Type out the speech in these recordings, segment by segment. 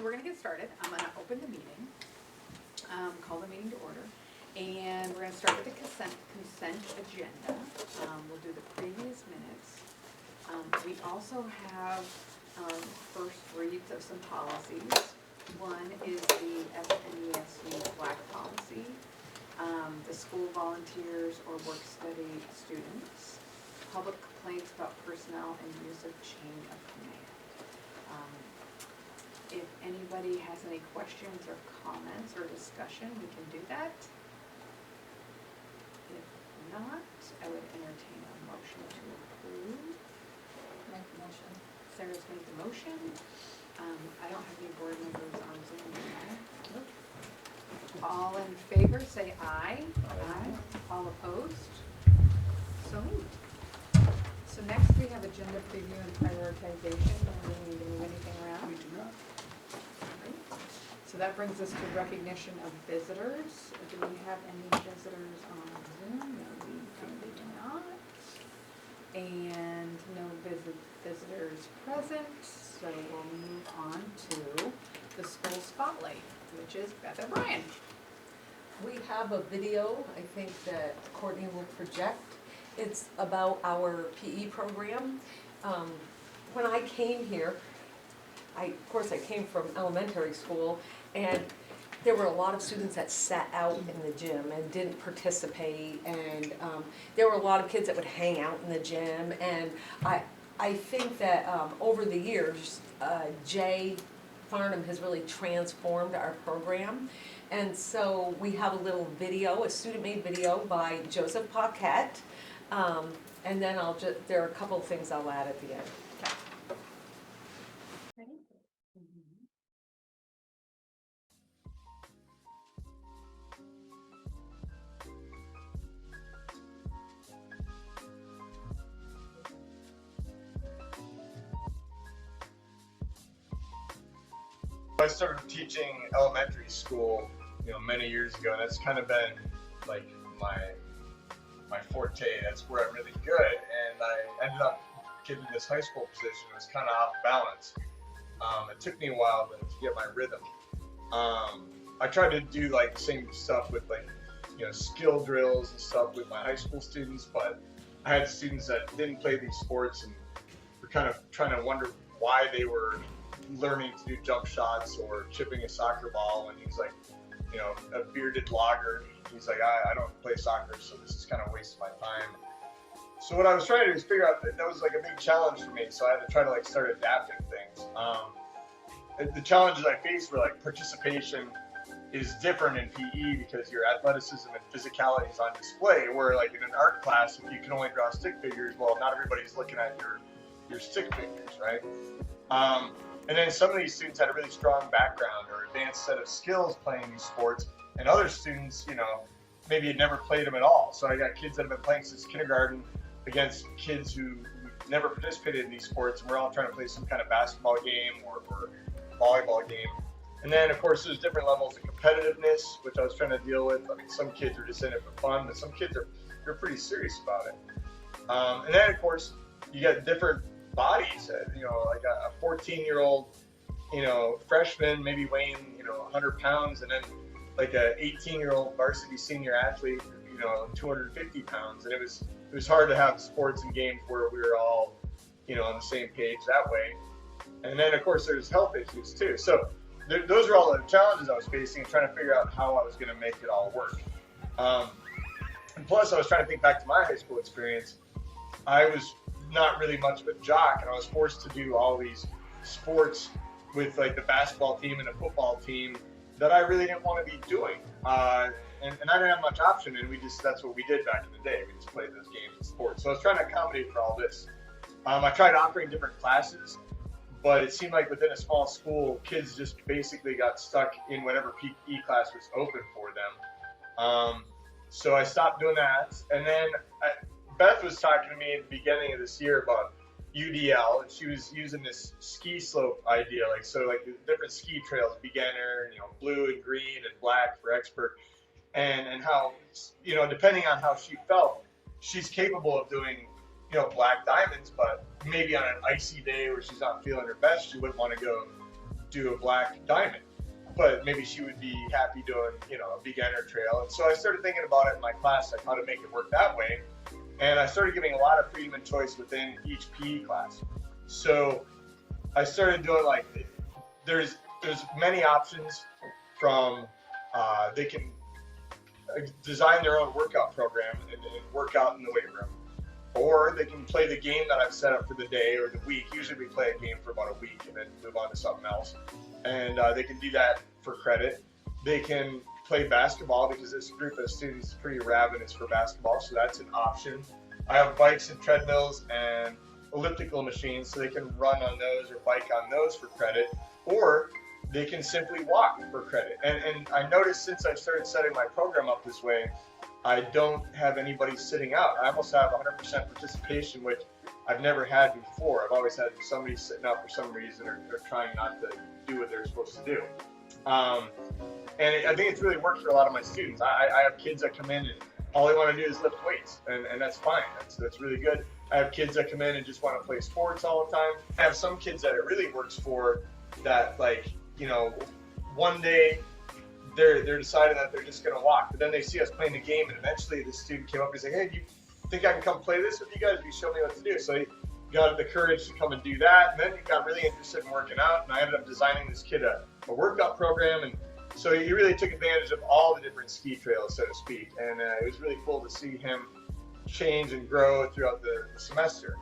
we're going to get started. I'm going to open the meeting, call the meeting to order, and we're going to start with the consent agenda. We'll do the previous minutes. We also have first reads of some policies. One is the FNESU flag policy, the school volunteers or work study students, public complaints about personnel and use of chain of command. If anybody has any questions or comments or discussion, we can do that. If not, I would entertain a motion to approve. Make the motion. Sarah's made the motion. I don't have any board members on Zoom now. All in favor, say aye. Aye. All opposed? So moved. So next we have agenda preview and prioritization. Do we need to move anything around? We do not. Great. So that brings us to recognition of visitors. Do we have any visitors on Zoom? No, we do not. And no visitors present. So we'll move on to the school spotlight, which is Beth O'Brien. We have a video, I think, that Courtney will project. It's about our PE program. When I came here, of course I came from elementary school, and there were a lot of students that sat out in the gym and didn't participate, and there were a lot of kids that would hang out in the gym, and I think that over the years, Jay Farnham has really transformed our program. And so we have a little video, a student-made video by Joseph Paquette. And then there are a couple of things I'll add at the end. Ready? I started teaching elementary school, many years ago, and that's kind of been like my forte. That's where I'm really good, and I ended up getting this high school position. It was kind of off balance. It took me a while to get my rhythm. I tried to do like the same stuff with skill drills and stuff with my high school students, but I had students that didn't play these sports and were kind of trying to wonder why they were learning to do jump shots or chipping a soccer ball when he's like, a bearded logger. He's like, I don't play soccer, so this is kind of wasting my time. So what I was trying to do is figure out that was like a big challenge for me. So I had to try to start adapting things. The challenges I faced were participation is different in PE because your athleticism and physicality is on display. Where in an art class, if you can only draw stick figures, well, not everybody's looking at your stick figures, right? And then some of these students had a really strong background or advanced set of skills playing these sports, and other students, maybe had never played them at all. So I got kids that have been playing since kindergarten against kids who never participated in these sports, and we're all trying to play some kind of basketball game or volleyball game. And then, of course, there's different levels of competitiveness, which I was trying to deal with. I mean, some kids are just in it for fun, but some kids they're pretty serious about it. And then, of course, you got different bodies, like a 14-year-old, freshman, maybe weighing, 100 pounds, and then like a 18-year-old varsity senior athlete, 250 pounds. And it was hard to have sports and games where we were all, on the same page that way. And then, of course, there's health issues too. So those are all the challenges I was facing and trying to figure out how I was going to make it all work. And plus, I was trying to think back to my high school experience. I was not really much of a jock, and I was forced to do all these sports with the basketball team and the football team that I really didn't want to be doing. And I didn't have much option, and that's what we did back in the day. We just played those games and sports. So I was trying to accommodate for all this. I tried offering different classes, but it seemed like within a small school, kids just basically got stuck in whatever PE class was open for them. So I stopped doing that. And then Beth was talking to me at the beginning of this year about UDL, and she was using this ski slope idea, the different ski trails, beginner, blue and green and black for expert, and how, depending on how she felt, she's capable of doing, black diamonds, but maybe on an icy day where she's not feeling her best, she wouldn't want to go do a black diamond, but maybe she would be happy doing, a beginner trail. And so I started thinking about it in my class, like how to make it work that way. And I started giving a lot of freedom and choice within each PE class. So I started doing there's many options from they can design their own workout program and work out in the weight room, or they can play the game that I've set up for the day or the week. Usually we play a game for about a week and then move on to something else, and they can do that for credit. They can play basketball because this group of students is pretty ravenous for basketball, so that's an option. I have bikes and treadmills and elliptical machines, so they can run on those or bike on those for credit, or they can simply walk for credit. And I noticed since I started setting my program up this way, I don't have anybody sitting out. I almost have 100% participation, which I've never had before. I've always had somebody sitting out for some reason or trying not to do what they're supposed to do. And I think it's really worked for a lot of my students. I have kids that come in and all they want to do is lift weights, and that's fine. That's really good. I have kids that come in and just want to play sports all the time. I have some kids that it really works for that, one day they're deciding that they're just going to walk, but then they see us playing the game, and eventually the student came up and said, "Hey, do you think I can come play this with you guys? You show me what to do." So he got the courage to come and do that, and then he got really interested in working out, and I ended up designing this kid a workout program, and so he really took advantage of all the different ski trails, so to speak, and it was really cool to see him change and grow throughout the semester.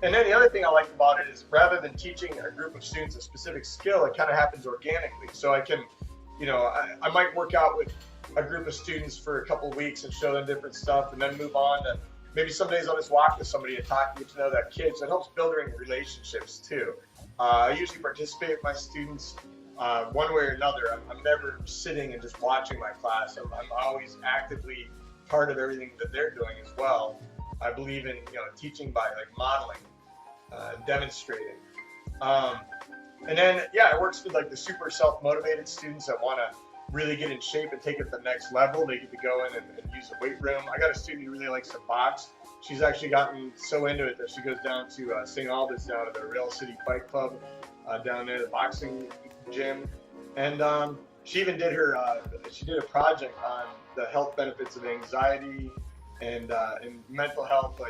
And then the other thing I like about it is rather than teaching a group of students a specific skill, it kind of happens organically. So I can, I might work out with a group of students for a couple of weeks and show them different stuff, and then move on to maybe some days I'll just walk with somebody and talk, get to know that kid. So it helps building relationships too. I usually participate with my students one way or another. I'm never sitting and just watching my class. I'm always actively part of everything that they're doing as well. I believe in teaching by modeling, demonstrating, and then it works with the super self-motivated students that want to really get in shape and take it to the next level. They get to go in and use the weight room. I got a student who really likes to box. She's actually gotten so into it that she goes down to St. Albans, down to the Rail City Fight Club, down there, the boxing gym, and she even did she did a project on the health benefits of anxiety and mental health,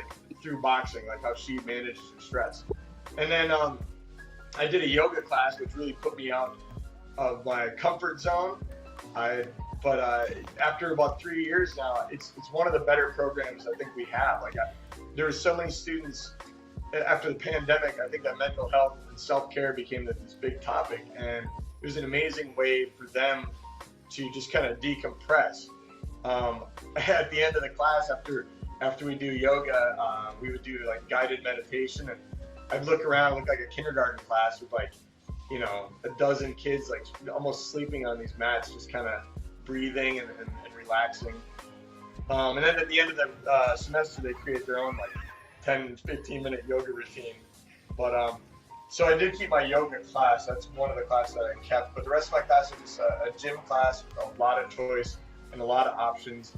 through boxing, how she manages her stress. And then I did a yoga class, which really put me out of my comfort zone. But after about 3 years now, it's one of the better programs I think we have. There were so many students after the pandemic. I think that mental health and self-care became this big topic, and it was an amazing way for them to just kind of decompress. At the end of the class, after we do yoga, we would do guided meditation, and I'd look around, look like a kindergarten class with a dozen kids almost sleeping on these mats, just kind of breathing and relaxing. And then at the end of the semester, they create their own 10, 15-minute yoga routine. But so I did keep my yoga class. That's one of the classes that I kept. But the rest of my class is just a gym class with a lot of choice and a lot of options.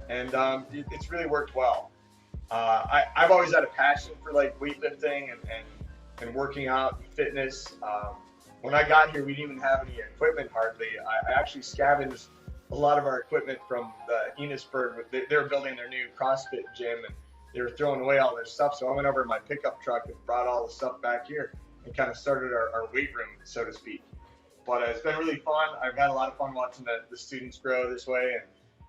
And it's really worked well. I've always had a passion for weightlifting and working out and fitness. When I got here, we didn't even have any equipment hardly. I actually scavenged a lot of our equipment from the Enosburg. They were building their new CrossFit gym, and they were throwing away all their stuff. So I went over in my pickup truck and brought all the stuff back here and kind of started our weight room, so to speak. But it's been really fun. I've had a lot of fun watching the students grow this way.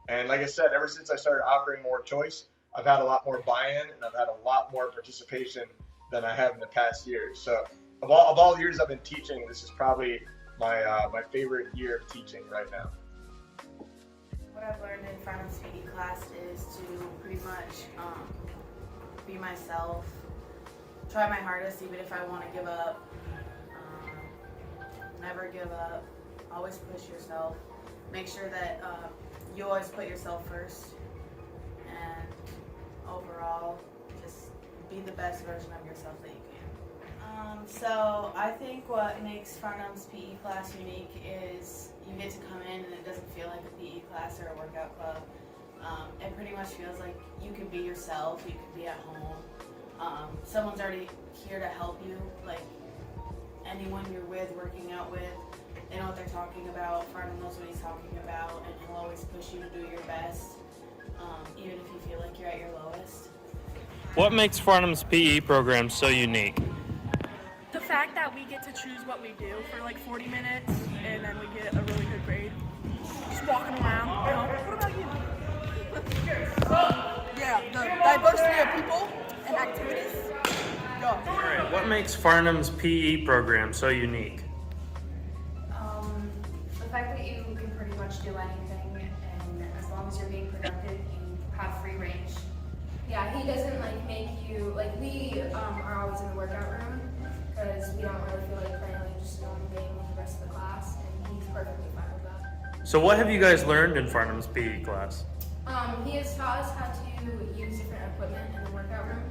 And like I said, ever since I started offering more choice, I've had a lot more buy-in, and I've had a lot more participation than I have in the past years. So of all the years I've been teaching, this is probably my favorite year of teaching right now. What I've learned in Farnham's PE class is to pretty much be myself, try my hardest even if I want to give up, never give up, always push yourself, make sure that you always put yourself first, and overall just be the best version of yourself that you can. So I think what makes Farnham's PE class unique is you get to come in and it doesn't feel like a PE class or a workout club. It pretty much feels like you can be yourself, you can be at home. Someone's already here to help you. anyone you're with, working out with, they know what they're talking about. Farnham knows what he's talking about, and he'll always push you to do your best, even if you feel like you're at your lowest. What makes Farnham's PE program so unique? The fact that we get to choose what we do for like 40 minutes and then we get a really good grade. Just walking around, you know. What about you? Yeah, the diversity of people and activities. All right, what makes Farnham's PE program so unique? The fact that you can pretty much do anything, and as long as you're being productive, you have free range. Yeah, he doesn't like make you, like we are always in the workout room because we don't really feel like playing, like just going game with the rest of the class, and he's perfectly fine with that. So what have you guys learned in Farnham's PE class? He has taught us how to use different equipment in the workout room.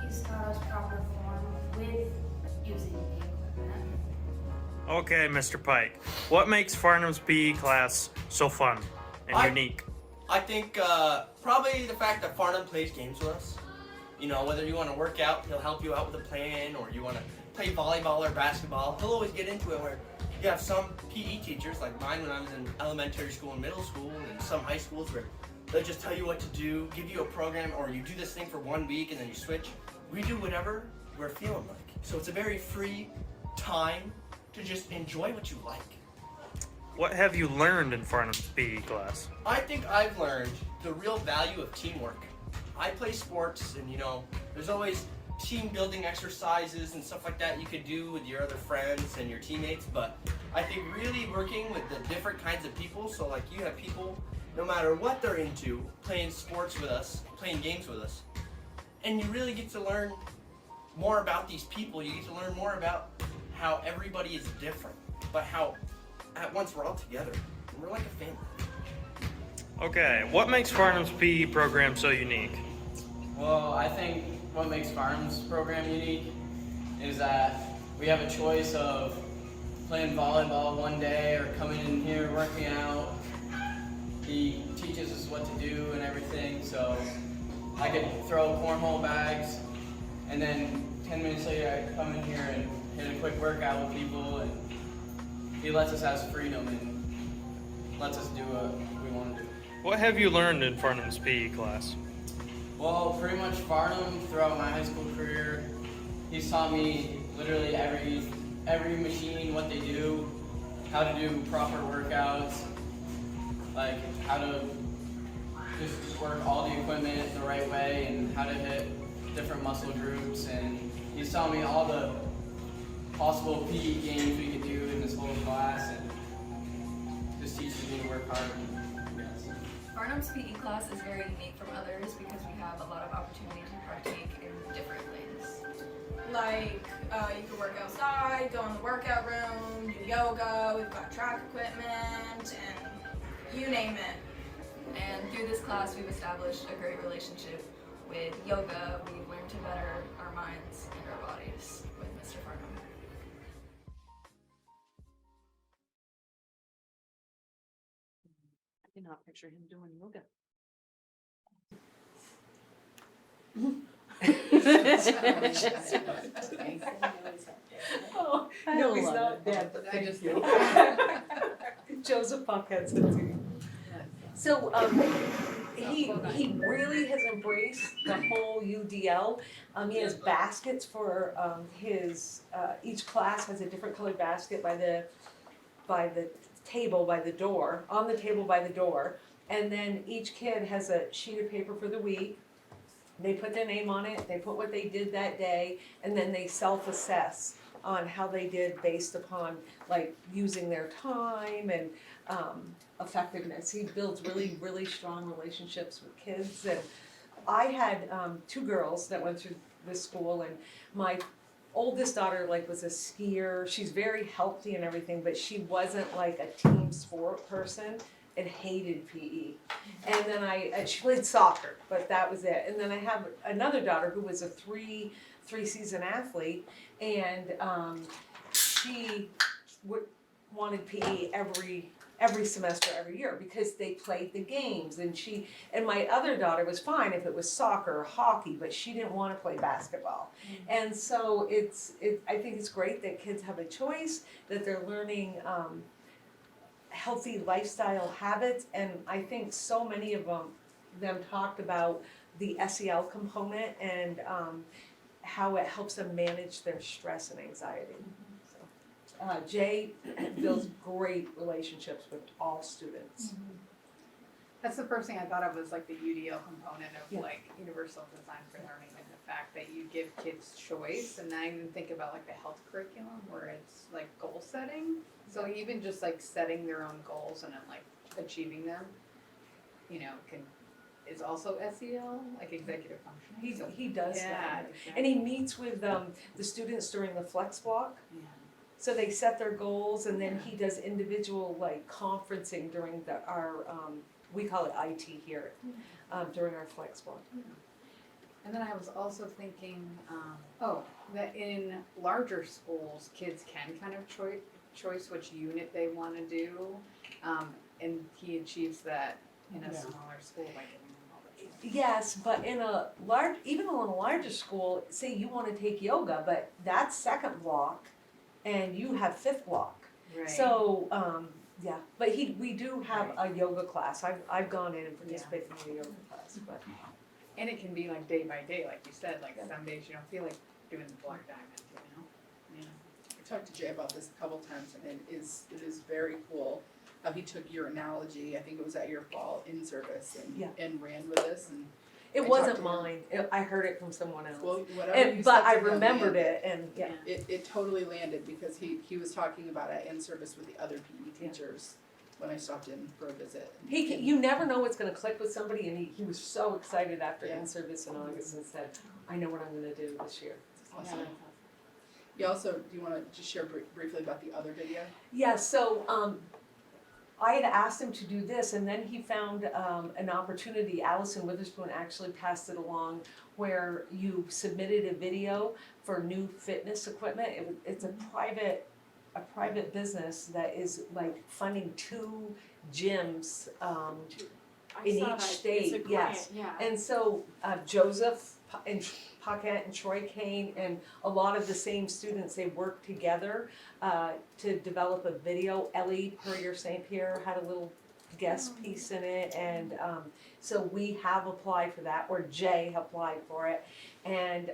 He's taught us proper form with using the equipment. Okay, Mr. Pike, what makes Farnham's PE class so fun and unique? I think probably the fact that Farnham plays games with us. You know, whether you want to work out, he'll help you out with a plan, or you want to play volleyball or basketball, he'll always get into it. Where you have some PE teachers, like mine when I was in elementary school and middle school, and some high schools where they'll just tell you what to do, give you a program, or you do this thing for 1 week and then you switch. We do whatever we're feeling like. So it's a very free time to just enjoy what you like. What have you learned in Farnham's PE class? I think I've learned the real value of teamwork. I play sports, and you know, there's always team building exercises and stuff like that you could do with your other friends and your teammates, but I think really working with the different kinds of people, so like you have people, no matter what they're into, playing sports with us, playing games with us, and you really get to learn more about these people. You get to learn more about how everybody is different, but how at once we're all together, and we're like a family. Okay, what makes Farnham's PE program so unique? Well, I think what makes Farnham's program unique is that we have a choice of playing volleyball one day or coming in here working out. He teaches us what to do and everything, so I could throw cornhole bags, and then 10 minutes later I come in here and hit a quick workout with people, and he lets us have freedom and lets us do what we want to do. What have you learned in Farnham's PE class? Well, pretty much Farnham throughout my high school career, he's taught me literally every machine, what they do, how to do proper workouts, like how to just work all the equipment the right way and how to hit different muscle groups, and he's taught me all the possible PE games we could do in this whole class, and just teaches me to work hard. Farnham's PE class is very unique from others because we have a lot of opportunity to partake in different things. Like, you can work outside, go in the workout room, do yoga, we've got track equipment, and you name it. And through this class, we've established a great relationship with yoga. We've learned to better our minds and our bodies with Mr. Farnham. I cannot picture him doing yoga. Oh, no, he's not dead, but thank you. Joseph Puck had sense of humor. So, he really has embraced the whole UDL. He has baskets for his each class has a different colored basket by the table by the door, on the table by the door, and then each kid has a sheet of paper for the week. They put their name on it, they put what they did that day, and then they self-assess on how they did based upon like using their time and effectiveness. He builds really, really strong relationships with kids. And I had 2 girls that went through this school, and my oldest daughter like was a skier. She's very healthy and everything, but she wasn't like a team sport person and hated PE. And then she played soccer, but that was it. And then I have another daughter who was a three-season athlete, and she wanted PE every every semester, every year, because they played the games, and my other daughter was fine if it was soccer or hockey, but she didn't wanna play basketball. And so I think it's great that kids have a choice, that they're learning, healthy lifestyle habits, and I think so many of them talked about the SEL component and, how it helps them manage their stress and anxiety. So, Jay builds great relationships with all students. That's the first thing I thought of was like the UDL component of Yeah. like universal design for learning and the fact that you give kids choice. And then I even think about like the health curriculum where it's like goal setting. So even just like setting their own goals and then like achieving them, you know, is also SEL, like executive functioning. So, He does yeah, that. exactly. And he meets with the students during the flex block. Yeah. So they set their goals, and then he does individual like conferencing during our we call it IT here, during our flex block. And then I was also thinking, that in larger schools, kids can kind of choice which unit they want to do, and he achieves that in a smaller school by giving them all the choice. Yes, but in a even in a larger school, say you want to take yoga, but that's second block, and you have fifth block. Right. So, yeah, but we do have a yoga class. I've gone in and participated in a yoga class, but. And it can be like day by day, like you said, like some days you don't feel like doing the block diamond, you know? Yeah. I talked to Jay about this a couple times, and it is very cool how he took your analogy, I think it was at your fall in service, and ran with this, and It I wasn't talked to mine. I heard it from someone else. well, whatever you But said I to him remembered landed. it, and yeah. It totally landed because he was talking about it in service with the other PE teachers when I stopped in for a visit. You never know what's gonna click with somebody, and he was so excited after Yeah. in-service in August and said, I know what I'm gonna do this year. Awesome. You also, do you wanna just share briefly about the other video? Yeah, so, I had asked him to do this, and then he found, an opportunity, Allison Witherspoon actually passed it along, where you submitted a video for new fitness equipment. It's a private business that is like funding 2 gyms, in each state, yes. And so Joseph and Paquette and Troy Kane and a lot of the same students, they worked together to develop a video. Ellie Purrier St. Pierre had a little guest piece in it, and so we have applied for that, or Jay applied for it, and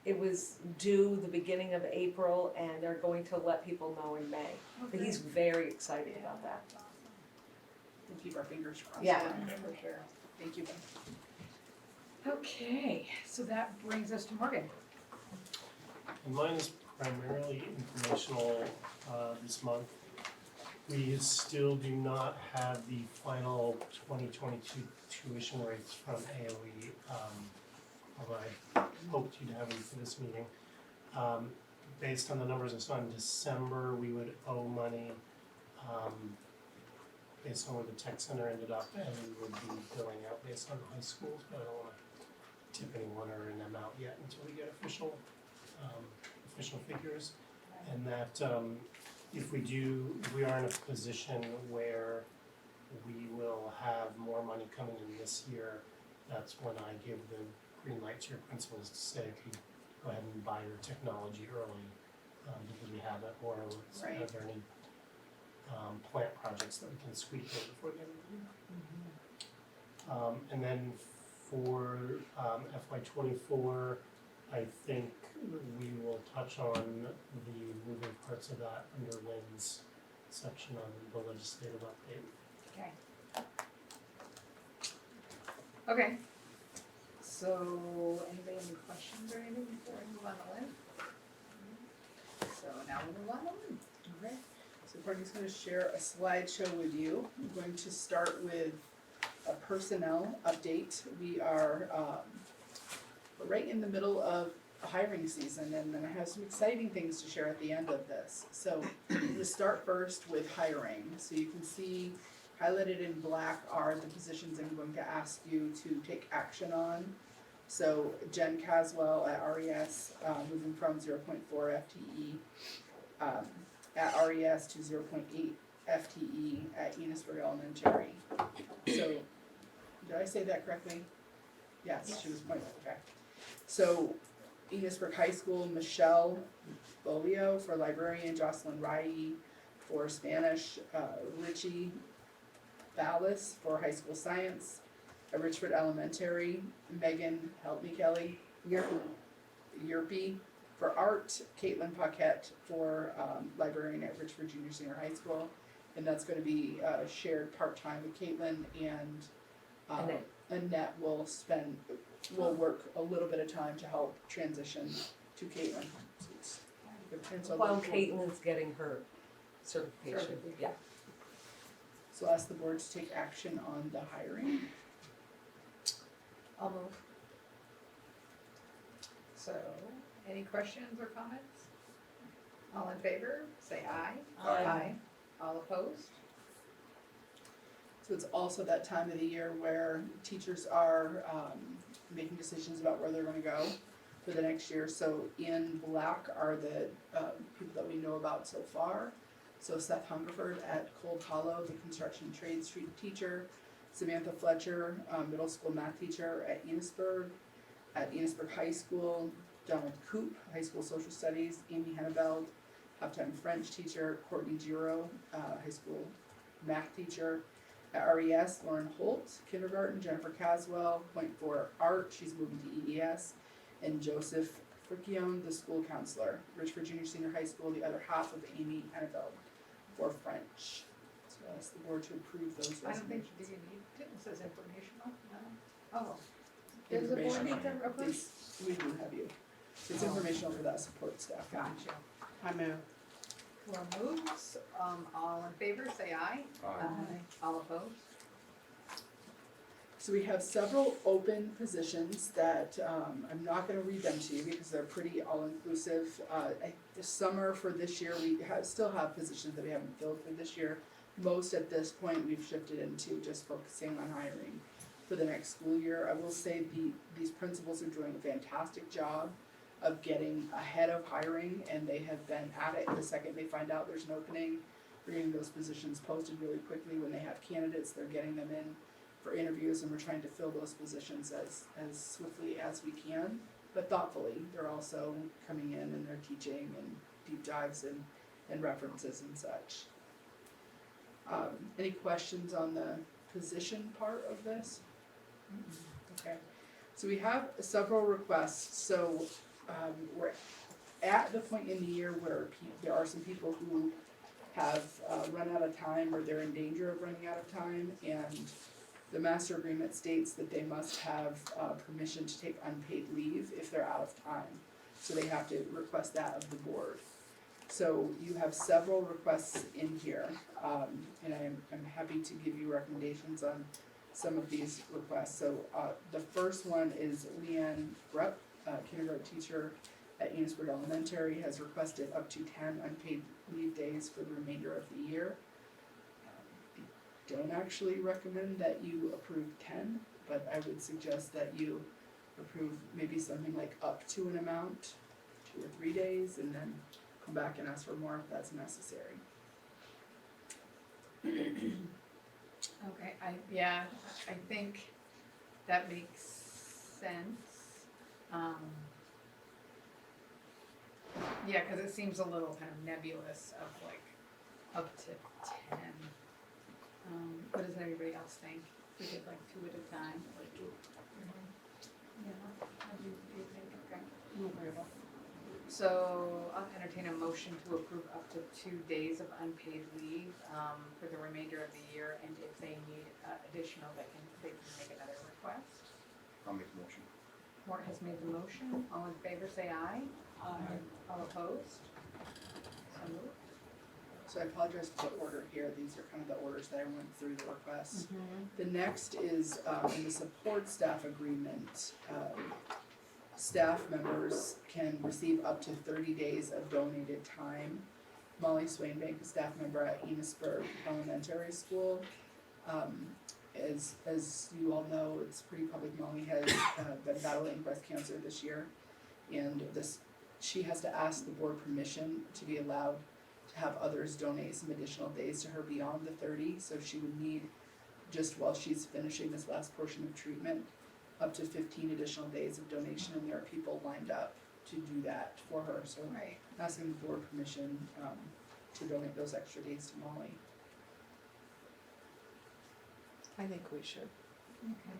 it was due the beginning of April, and they're going to let people know in May. But he's very excited about that. We'll keep our fingers crossed. Yeah. For sure. Thank you. Okay, so that brings us to Morgan. And mine is primarily informational this month. We still do not have the final 2022 tuition rates from AOE, although I hoped you'd have them for this meeting. Based on the numbers I saw in December, we would owe money based on where the tech center ended up, and we would be billing out based on high schools, but I don't want to tip anyone or an amount yet until we get official figures. And that if we are in a position where we will have more money coming in this year, that's when I give the green light to your principals to say, if you go ahead and buy your technology early, because we have it, or are there any plant projects that we can squeak in before the end of the year. And then for FY24, I think we will touch on the moving parts of that under Lynn's section on the legislative update. Okay. So, anybody have any questions or anything before I move on to Lynn? So now we'll move on to Lynn. Okay. So Courtney's going to share a slideshow with you. I'm going to start with a personnel update. We're right in the middle of a hiring season, and then I have some exciting things to share at the end of this. So I'm going to start first with hiring. So you can see highlighted in black are the positions I'm going to ask you to take action on. So Jen Caswell at RES, moving from 0.4 FTE at RES to 0.8 FTE at Enosburg Elementary. So, did I say that correctly? Yes, she was pointing, okay. So, Enosburg High School, Michelle Bolio for librarian, Jocelyn Rai for Spanish, Richie Ballas for high school science, at Richford Elementary, Megan, help me Kelly, Yerpy for art, Caitlin Paquette for librarian at Richford Junior Senior High School. And that's gonna be shared part-time with Caitlin, and Annette will work a little bit of time to help transition to Caitlin. And so While Caitlin's getting her certification, yeah. So I'll ask the board to take action on the hiring. I'll move. So, any questions or comments? All in favor, say aye. Aye. All opposed? So it's also that time of the year where teachers are making decisions about where they're gonna go for the next year. So in black are the people that we know about so far. So Seth Hungerford at Cold Hollow, the construction trade street teacher. Samantha Fletcher, middle school math teacher at Enosburg High School. Donald Coop, high school social studies. Amy Henneveld, half-time French teacher. Courtney Giro, high school math teacher. At RES, Lauren Holt, kindergarten. Jennifer Caswell, point for art, she's moving to EES. And Joseph Frickione, the school counselor. Richford Junior Senior High School, the other half of Amy Henneveld for French. So I'll ask the board to approve those resignations. I don't think, do you need, it says informational, no? Oh. Does the board Informational. need to approve? It's- We do have you. It's informational for that support staff. Gotcha. I move. Well, moves, all in favor, say aye. All opposed? So we have several open positions that, I'm not gonna read them to you because they're pretty all-inclusive. The summer for this year, we still have positions that we haven't filled for this year. Most at this point, we've shifted into just focusing on hiring for the next school year. I will say these principals are doing a fantastic job of getting ahead of hiring, and they have been at it the second they find out there's an opening. They're getting those positions posted really quickly. When they have candidates, they're getting them in for interviews, and we're trying to fill those positions as swiftly as we can, but thoughtfully. They're also coming in and they're teaching and deep dives and references and such. Any questions on the position part of this? Okay, so we have several requests. So we're at the point in the year where there are some people who have run out of time, or they're in danger of running out of time, and the master agreement states that they must have permission to take unpaid leave if they're out of time. So they have to request that of the board. So you have several requests in here, and I'm happy to give you recommendations on some of these requests. So the first one is Leanne Rupp, kindergarten teacher at Enosburg Elementary, has requested up to 10 unpaid leave days for the remainder of the year. I don't actually recommend that you approve 10, but I would suggest that you approve maybe something like up to an amount, 2 or 3 days, and then come back and ask for more if that's necessary. Okay, I think that makes sense. Yeah, cause it seems a little kind of nebulous of like up to 10. What does everybody else think? We did like 2 at a time, like. Yeah, how do you think? Okay. No variable. So I'll entertain a motion to approve up to 2 days of unpaid leave, for the remainder of the year, and if they need additional, they can make another request. I'll make the motion. Mort has made the motion, all in favor say aye. Aye. All opposed? So moved. So I apologize for the order here. These are kind of the orders that I went through the requests. The next is in the support staff agreement. Staff members can receive up to 30 days of donated time. Molly Swainbank, a staff member at Enosburg Elementary School. As you all know, it's pretty public, Molly has been battling breast cancer this year. And she has to ask the board permission to be allowed have others donate some additional days to her beyond the 30, so she would need, just while she's finishing this last portion of treatment, up to 15 additional days of donation, and there are people lined up to do that for her, so Right. asking the board permission to donate those extra days to Molly. I think we should. Okay.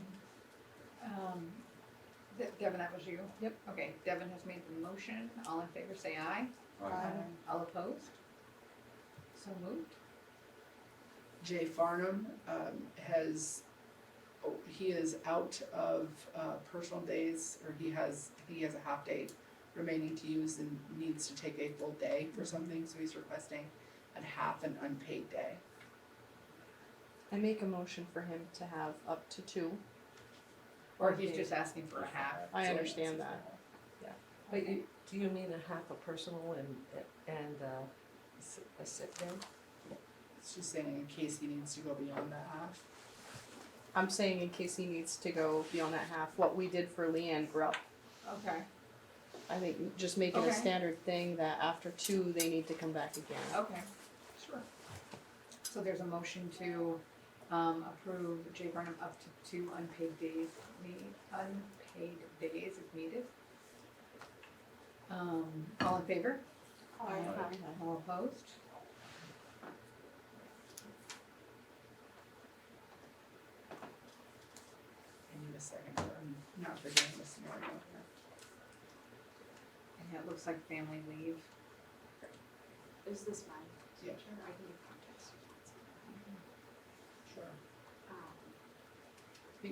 Devin, that was you? Yep. Okay, Devin has made the motion. All in favor, say aye. All opposed? So moved. Jay Farnham he is out of personal days, or he has a half day remaining to use and needs to take a full day for something, so he's requesting a half an unpaid day. I make a motion for him to have up to 2. Or he's just asking for a half. I understand that. But do you mean a half a personal and a sick day? It's just saying in case he needs to go beyond that half. I'm saying in case he needs to go beyond that half, what we did for Leanne Grupp. Okay. I think just making Okay. a standard thing that after 2, they need to come back again. Okay, sure. So there's a motion to approve Jay Barnum up to 2 unpaid days if needed. All in favor? Aye. All opposed? I need a second, I'm not forgetting the scenario here. And it looks like family leave. Is this mine? Yeah. Sure, I can give context. Sure. Um,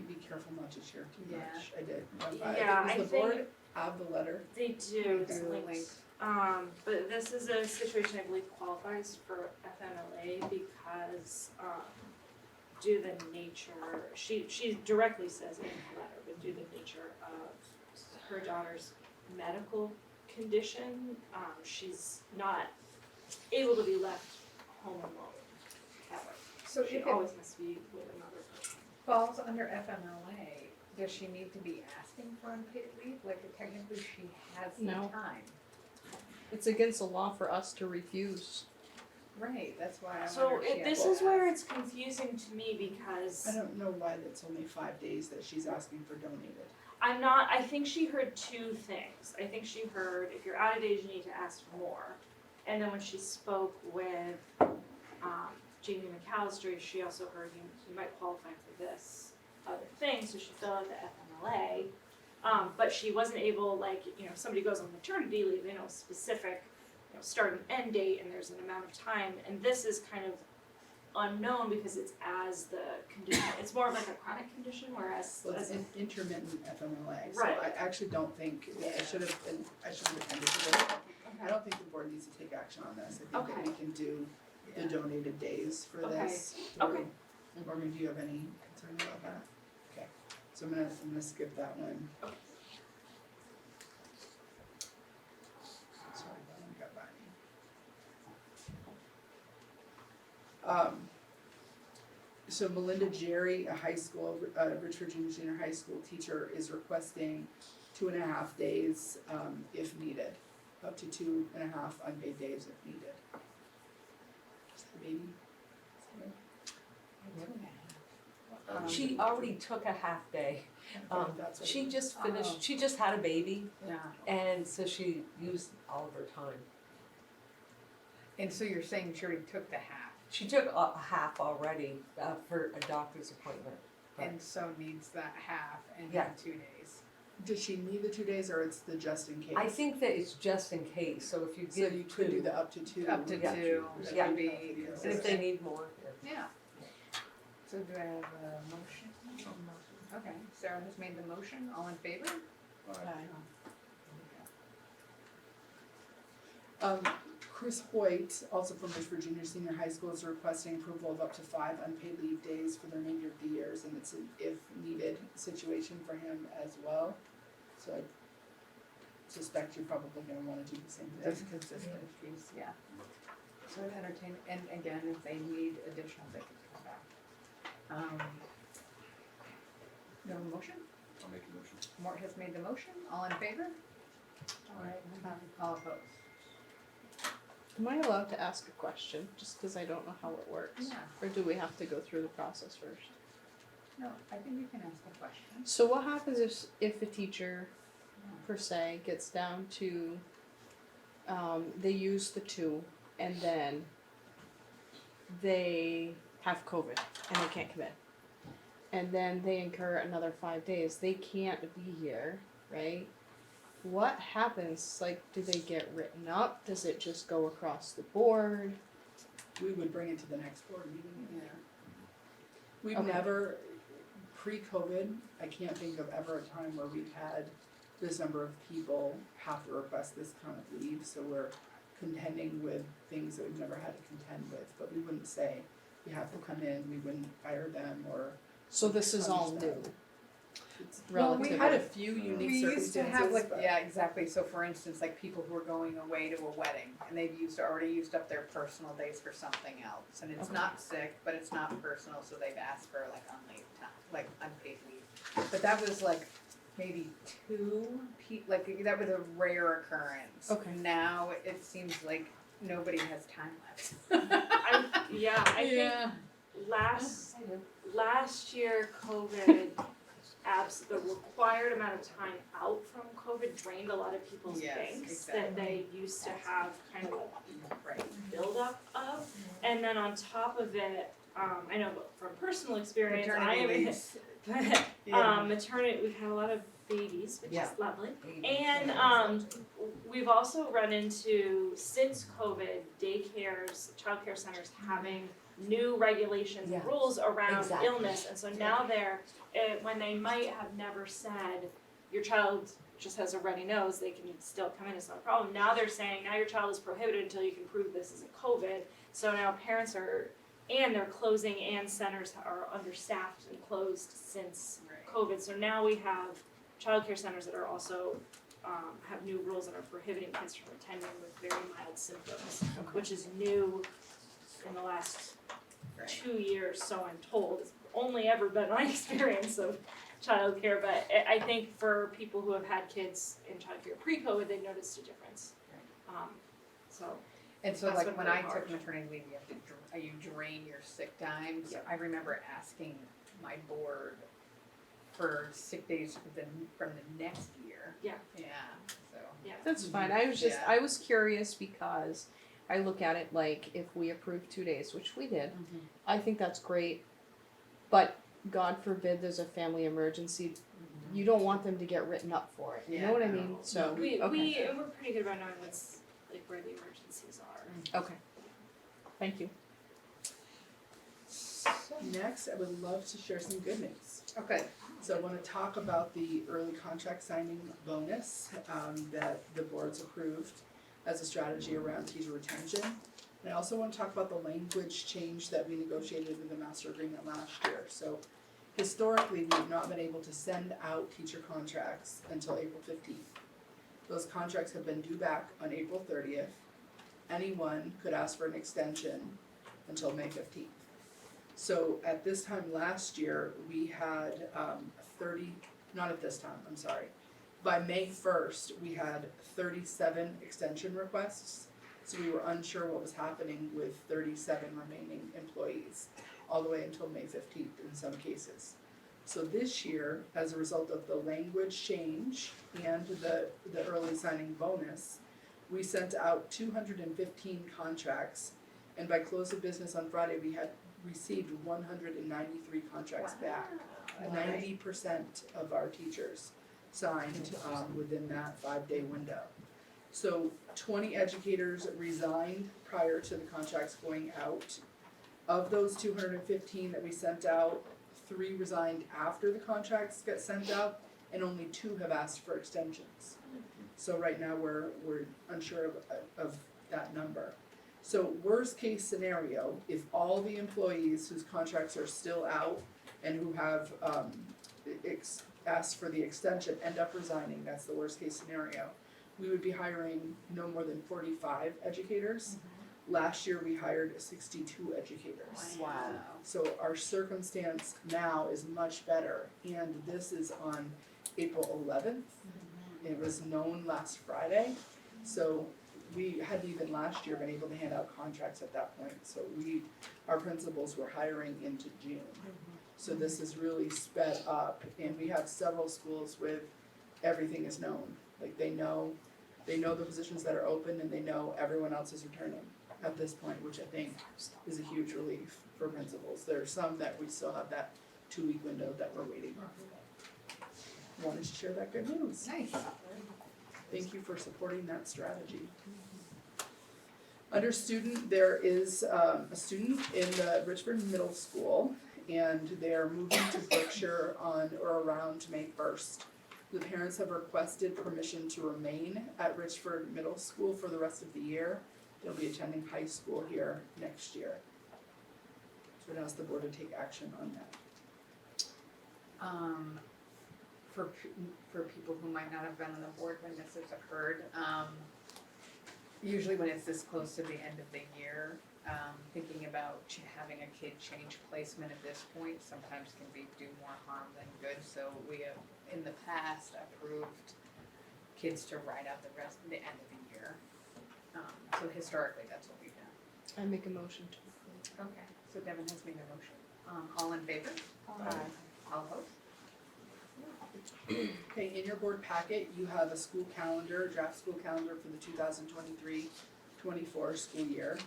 Be careful not to share too Yeah. much. I did. Yeah, Does I the think- board have the letter? They do, it's do. linked. But this is a situation I believe qualifies for FMLA because, due to the nature, she directly says in the letter, but due to the nature of her daughter's medical condition, she's not able to be left home alone ever. So She if it always has to be with another person. falls under FMLA, does she need to be asking for unpaid leave? Like technically she has the No. time. It's against the law for us to refuse. Right, that's why I So wonder if she has this to is where ask. it's confusing to me because I don't know why that's only 5 days that she's asking for donated. I think she heard 2 things. I think she heard if you're out of days you need to ask for more. And then when she spoke with Jamie McAllister, she also heard you might qualify for this other thing, so she filled out the FMLA. But she wasn't able, like, if somebody goes on maternity leave, they know a specific, start and end date, and there's an amount of time. And this is kind of unknown because it's as the condition, it's more of like a chronic condition, whereas Well, it's as an intermittent FMLA, so Right. I actually don't think, I should have attended to this. I don't think the board needs to take action on this. I think that we Okay. can do the donated days for Okay. this. Okay. Morgan, do you have any concern about that? Okay, so I'm gonna skip that one. Okay. Sorry, that one got by me. So Melinda Jerry, a high school, Richford Junior High School teacher, is requesting 2.5 days, if needed, up to 2.5 unpaid days if needed. Is that a baby? She already took a half day. That's what She it is. just finished, she just had a baby, Yeah. and so she used all of her time. And so you're saying she already took the half She took a half already for a doctor's appointment. Right. and so needs that half and Yeah. then 2 days. Does she need the 2 days, or it's the just in case? I think that it's just in case, so if you So give you could do the up to 2. Up to Yeah. 2, that Yeah. would be And if consistent. they need more, yeah. Yeah. So do I have a motion? Okay, Sarah has made the motion, all in favor? Chris Hoyt, also from Richford Senior High School, is requesting approval of up to 5 unpaid leave days for the remainder of the years, and it's an if needed situation for him as well. So I suspect you're probably gonna wanna do the same Just thing. consistent fees, yeah. So I'd entertain, and again, if they need additional, they can come back. You have a motion? I'll make a motion. Mort has made the motion, all in favor? All right, all opposed? Am I allowed to ask a question, just because I don't know how it works? Yeah. Or do we have to go through the process first? No, I think you can ask a question. So what happens if a teacher, per se, gets down to, they use the 2, and then they have COVID, and they can't come in? And then they incur another 5 days, they can't be here, right? What happens, like, do they get written up? Does it just go across the board? We would bring it to the next board meeting. Yeah. We've Okay. never, pre-COVID, I can't think of ever a time where we've had this number of people have to request this kind of leave, so we're contending with things that we've never had to contend with, but we wouldn't say you have to come in, we wouldn't fire them or. So this is all punish new, them. It's Well, relatively. we had a few unique We used to have circumstances, like, but- yeah, exactly, so for instance, like people who are going away to a wedding, and they've already used up their personal days for something else, and it's Okay. not sick, but it's not personal, so they've asked for like unpaid leave. But that was like maybe 2 like that was a rare occurrence. Okay. Now it seems like nobody has time left. I think last year COVID the required amount of time out from COVID drained a lot of people's Yes, banks that they used to have kind of Right. a buildup of. And then on top of it, I know from personal experience, Maternity maternity, we've had a lot of babies, which Yeah. is lovely. And we've also run into, since COVID, daycares, childcare centers having new regulations and Yes, rules around exactly. illness, and so now they're, when they might have never said, your child just has a runny nose, they can still come in, it's not a problem. Now they're saying, now your child is prohibited until you can prove this isn't COVID. So now parents are, and they're closing, and centers are understaffed and closed since COVID. So now we have childcare centers that are also, have new rules that are prohibiting kids from attending with very mild symptoms, which is new in the last 2 years, so I'm told. It's only ever been my experience of childcare, but I think for people who have had kids in childcare pre-COVID, they've noticed a difference. So And so That's like been when really I hard. took maternity leave, you drain your sick time, so I remember asking my board for sick days from the next year. Yeah. Yeah, so. Yeah. That's fine, I was just, Yeah. I was curious because I look at it like if we approve 2 days, which we did, I think that's great. But God forbid there's a family emergency, you don't want them to get written up for it, you know what I mean? So, we're okay, pretty good about knowing what's, like, where the emergencies are. okay. Thank you. Next, I would love to share some good news. Okay. So I want to talk about the early contract signing bonus that the board's approved as a strategy around teacher retention. And I also want to talk about the language change that we negotiated with the master agreement last year. So historically, we've not been able to send out teacher contracts until April 15th. Those contracts have been due back on April 30th. Anyone could ask for an extension until May 15th. So at this time last year, we had not at this time, I'm sorry. By May 1st, we had 37 extension requests. So we were unsure what was happening with 37 remaining employees, all the way until May 15th in some cases. So this year, as a result of the language change and the early signing bonus, we sent out 215 contracts, and by close of business on Friday, we had received 193 contracts back. 90% of our teachers signed within that 5-day window. So 20 educators resigned prior to the contracts going out. Of those 215 that we sent out, 3 resigned after the contracts got sent out, and only 2 have asked for extensions. So right now we're unsure of that number. So worst case scenario, if all the employees whose contracts are still out and who have asked for the extension end up resigning, that's the worst case scenario, we would be hiring no more than 45 educators. Last year we hired 62 educators. Wow. So our circumstance now is much better, and this is on April 11th. It was known last Friday, so we hadn't even last year been able to hand out contracts at that point, so our principals were hiring into June. So this is really sped up, and we have several schools with everything is known. Like they know the positions that are open, and they know everyone else is returning at this point, which I think is a huge relief for principals. There are some that we still have that 2-week window that we're waiting on. Wanted to share that good news. Nice. Thank you for supporting that strategy. Under student, there is a student in the Richford Middle School, and they are moving to Berkshire on or around May 1st. The parents have requested permission to remain at Richford Middle School for the rest of the year. They'll be attending high school here next year. So I'd ask the board to take action on that. For people who might not have been on the board when this has occurred, usually when it's this close to the end of the year, thinking about having a kid change placement at this point sometimes can do more harm than good. So we have in the past approved kids to ride out the end of the year. So historically, that's what we've done. I make a motion to approve. Okay. So Devin has made a motion. All in favor? Aye. All opposed? Okay, in your board packet, you have a school calendar, draft school calendar for the 2023-24 school year.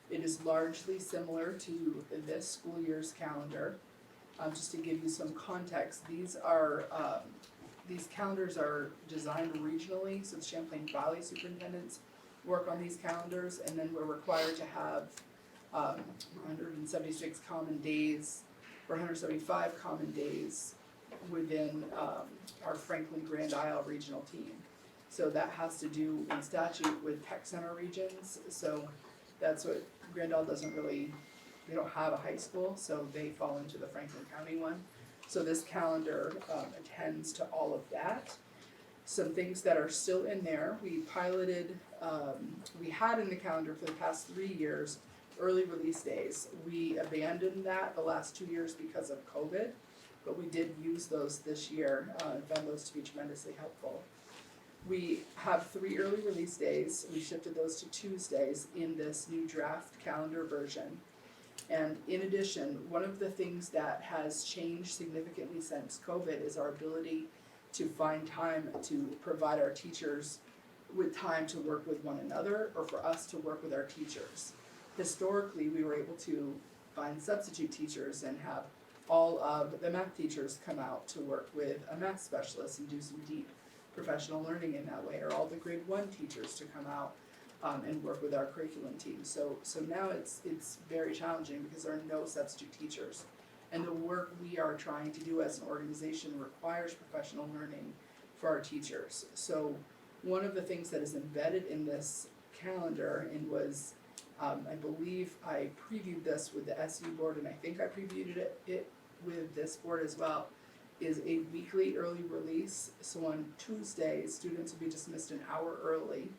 It is largely similar to this school year's calendar. Just to give you some context, these calendars are designed regionally, so the Champlain Valley superintendents work on these calendars, and then we're required to have 176 common days, or 175 common days within our Franklin Grand Isle regional team. So that has to do in statute with tech center regions, so that's what Grand Isle doesn't really, they don't have a high school, so they fall into the Franklin County one. So this calendar attends to all of that. Some things that are still in there, we piloted, we had in the calendar for the past 3 years, early release days. We abandoned that the last 2 years because of COVID, but we did use those this year, and found those to be tremendously helpful. We have 3 early release days. We shifted those to Tuesdays in this new draft calendar version. And in addition, one of the things that has changed significantly since COVID is our ability to find time to provide our teachers with time to work with one another, or for us to work with our teachers. Historically, we were able to find substitute teachers and have all of the math teachers come out to work with a math specialist and do some deep professional learning in that way, or all the grade 1 teachers to come out and work with our curriculum team. So now it's very challenging because there are no substitute teachers. And the work we are trying to do as an organization requires professional learning for our teachers. So one of the things that is embedded in this calendar and was, I believe I previewed this with the SU board, and I think I previewed it with this board as well, is a weekly early release. So on Tuesdays, students will be dismissed an hour early,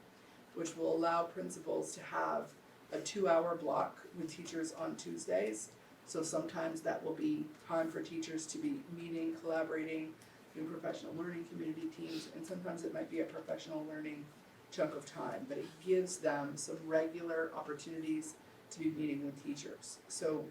which will allow principals to have a 2-hour block with teachers on Tuesdays. So sometimes that will be time for teachers to be meeting, collaborating, doing professional learning community teams, and sometimes it might be a professional learning chunk of time, but it gives them some regular opportunities to be meeting with teachers. So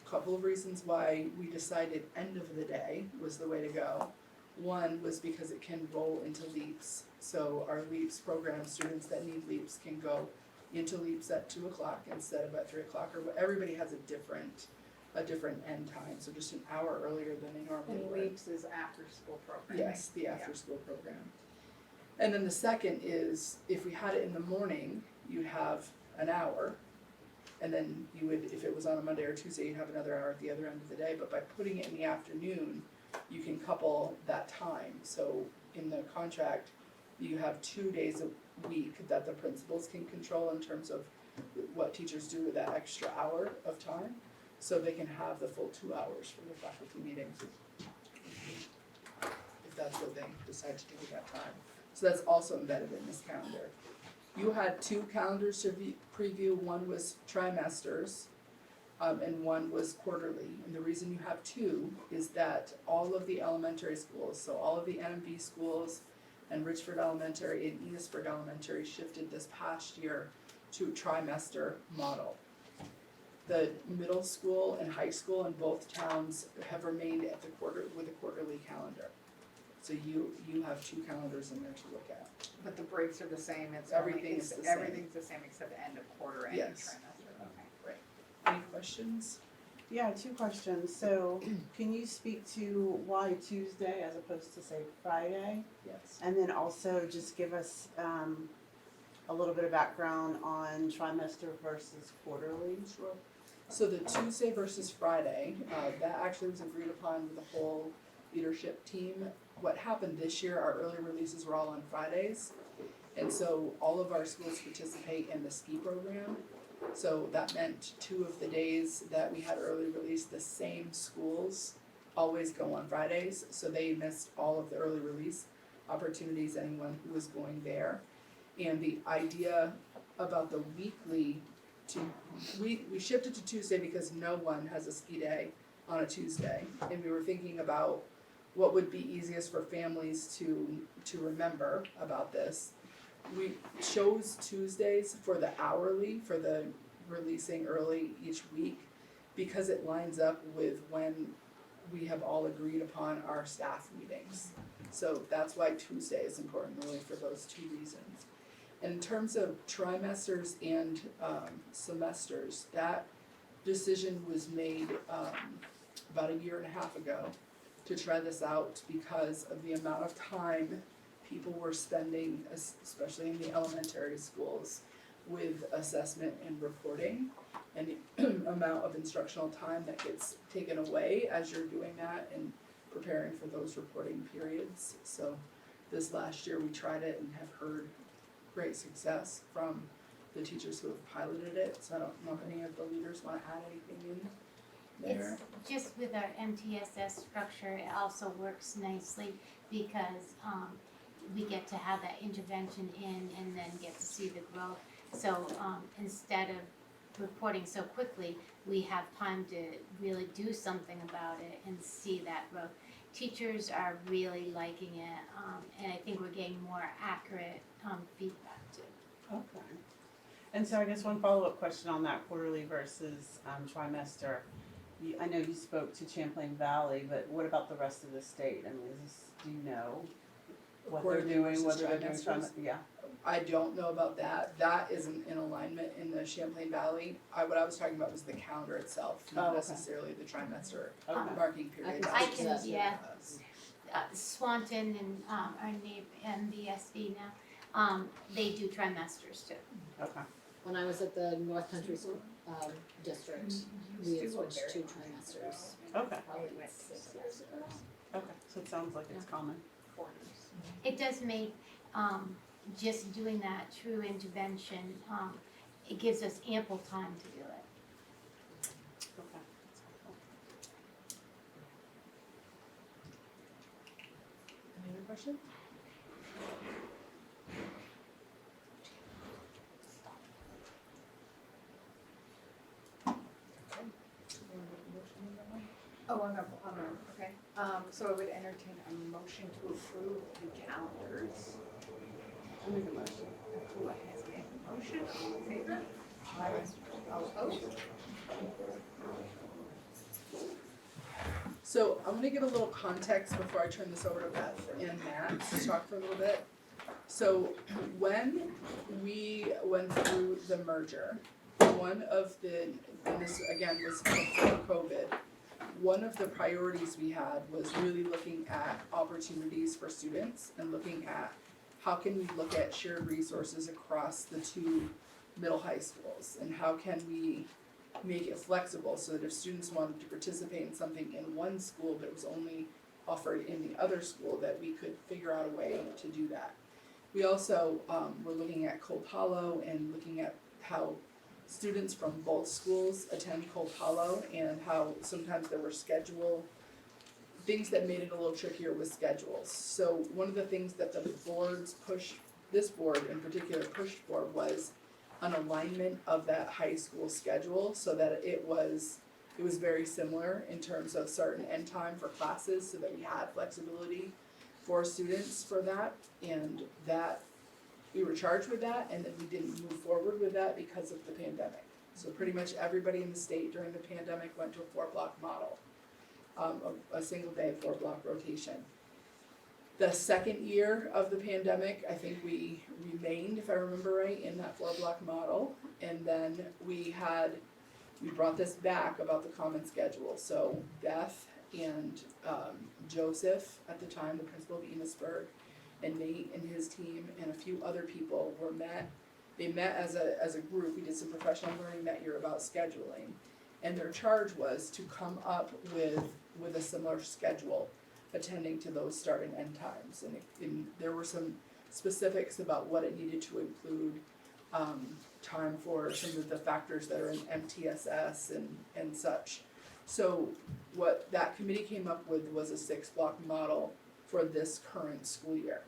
a couple of reasons why we decided end of the day was the way to go. One was because it can roll into LEAPs. So our LEAPs program, students that need LEAPs can go into LEAPs at 2 o'clock instead of at 3 o'clock, or everybody has a different end time, so just an hour earlier than they normally And would. LEAPS is after school program. Yes, the after school program. And then the second is, if we had it in the morning, you'd have an hour, and then you would, if it was on a Monday or Tuesday, you'd have another hour at the other end of the day, but by putting it in the afternoon, you can couple that time. So in the contract, you have 2 days a week that the principals can control in terms of what teachers do with that extra hour of time, so they can have the full 2 hours for the faculty meetings, if that's what they decide to do with that time. So that's also embedded in this calendar. You had 2 calendars to preview. One was trimesters, and one was quarterly. And the reason you have 2 is that all of the elementary schools, so all of the NMB schools, and Richford Elementary and Enosburg Elementary shifted this past year to a trimester model. The middle school and high school in both towns have remained at the with a quarterly calendar. So you have 2 calendars in there to look at. But the breaks are the same, it's Everything's the same. everything's the same except the end of quarter and Yes. trimester, okay. Right. Any questions? Yeah, 2 questions. So, can you speak to why Tuesday as opposed to say Friday? Yes. And then also just give us a little bit of background on trimester versus quarterly. Sure. So the Tuesday versus Friday, that actually was agreed upon with the whole leadership team. What happened this year, our early releases were all on Fridays. And so all of our schools participate in the ski program. So that meant 2 of the days that we had early release, the same schools always go on Fridays. So they missed all of the early release opportunities, anyone who was going there. And the idea about the weekly, we shifted to Tuesday because no one has a ski day on a Tuesday. And we were thinking about what would be easiest for families to remember about this. We chose Tuesdays for the hourly, for the releasing early each week, because it lines up with when we have all agreed upon our staff meetings. So that's why Tuesday is important, really, for those 2 reasons. And in terms of trimesters and semesters, that decision was made about 1.5 years ago to try this out because of the amount of time people were spending, especially in the elementary schools, with assessment and reporting, and the amount of instructional time that gets taken away as you're doing that and preparing for those reporting periods. So this last year we tried it and have heard great success from the teachers who have piloted it. So I don't know if any of the leaders want to add anything in there. It's just with our MTSS structure, it also works nicely because we get to have that intervention in and then get to see the growth. So instead of reporting so quickly, we have time to really do something about it and see that growth. Teachers are really liking it, and I think we're getting more accurate feedback too. Okay. And so I guess one follow-up question on that quarterly versus trimester. I know you spoke to Champlain Valley, but what about the rest of the state? I mean, do you know what they're Quarterly doing, versus whether they're doing trimesters? yeah. I don't know about that. That isn't in alignment in the Champlain Valley. What I was talking about was the calendar itself, not okay. necessarily the trimester Okay. marking period. I can, yeah. Swanton and our neighbor MBSD now, they do trimesters too. Okay. When I was at the North Country School district, we had switched to trimesters. Okay. Probably 6 years ago. Okay. So it sounds like it's common. It does make, just doing that true intervention, it gives us ample time to do it. Okay. Any other questions? Oh, okay. So I would entertain a motion to approve the calendars. I'll make a motion. Who has made the motion? All in favor? All opposed? So I'm gonna give a little context before I turn this over to Beth and Matt to talk for a little bit. So when we went through the merger, one of the, and this again was before COVID, one of the priorities we had was really looking at opportunities for students and looking at how can we look at shared resources across the 2 middle high schools, and how can we make it flexible so that if students wanted to participate in something in one school but it was only offered in the other school, that we could figure out a way to do that. We also were looking at Cold Hollow and looking at how students from both schools attend Cold Hollow, and how sometimes there were things that made it a little trickier with schedules. So one of the things that the boards pushed, this board in particular pushed for, was an alignment of that high school schedule so that it was very similar in terms of start and end time for classes, so that we had flexibility 4 students for that, and that we were charged with that, and then we didn't move forward with that because of the pandemic. So pretty much everybody in the state during the pandemic went to a 4-block model, a single day 4-block rotation. The second year of the pandemic, I think we remained, if I remember right, in that 4-block model, and then we brought this back about the common schedule. So Beth and Joseph at the time, the principal of Enosburg, and Nate and his team and a few other people they met as a group. We did some professional learning that year about scheduling, and their charge was to come up with a similar schedule, attending to those start and end times. And there were some specifics about what it needed to include, time for some of the factors that are in MTSS and such. So what that committee came up with was a 6-block model for this current school year.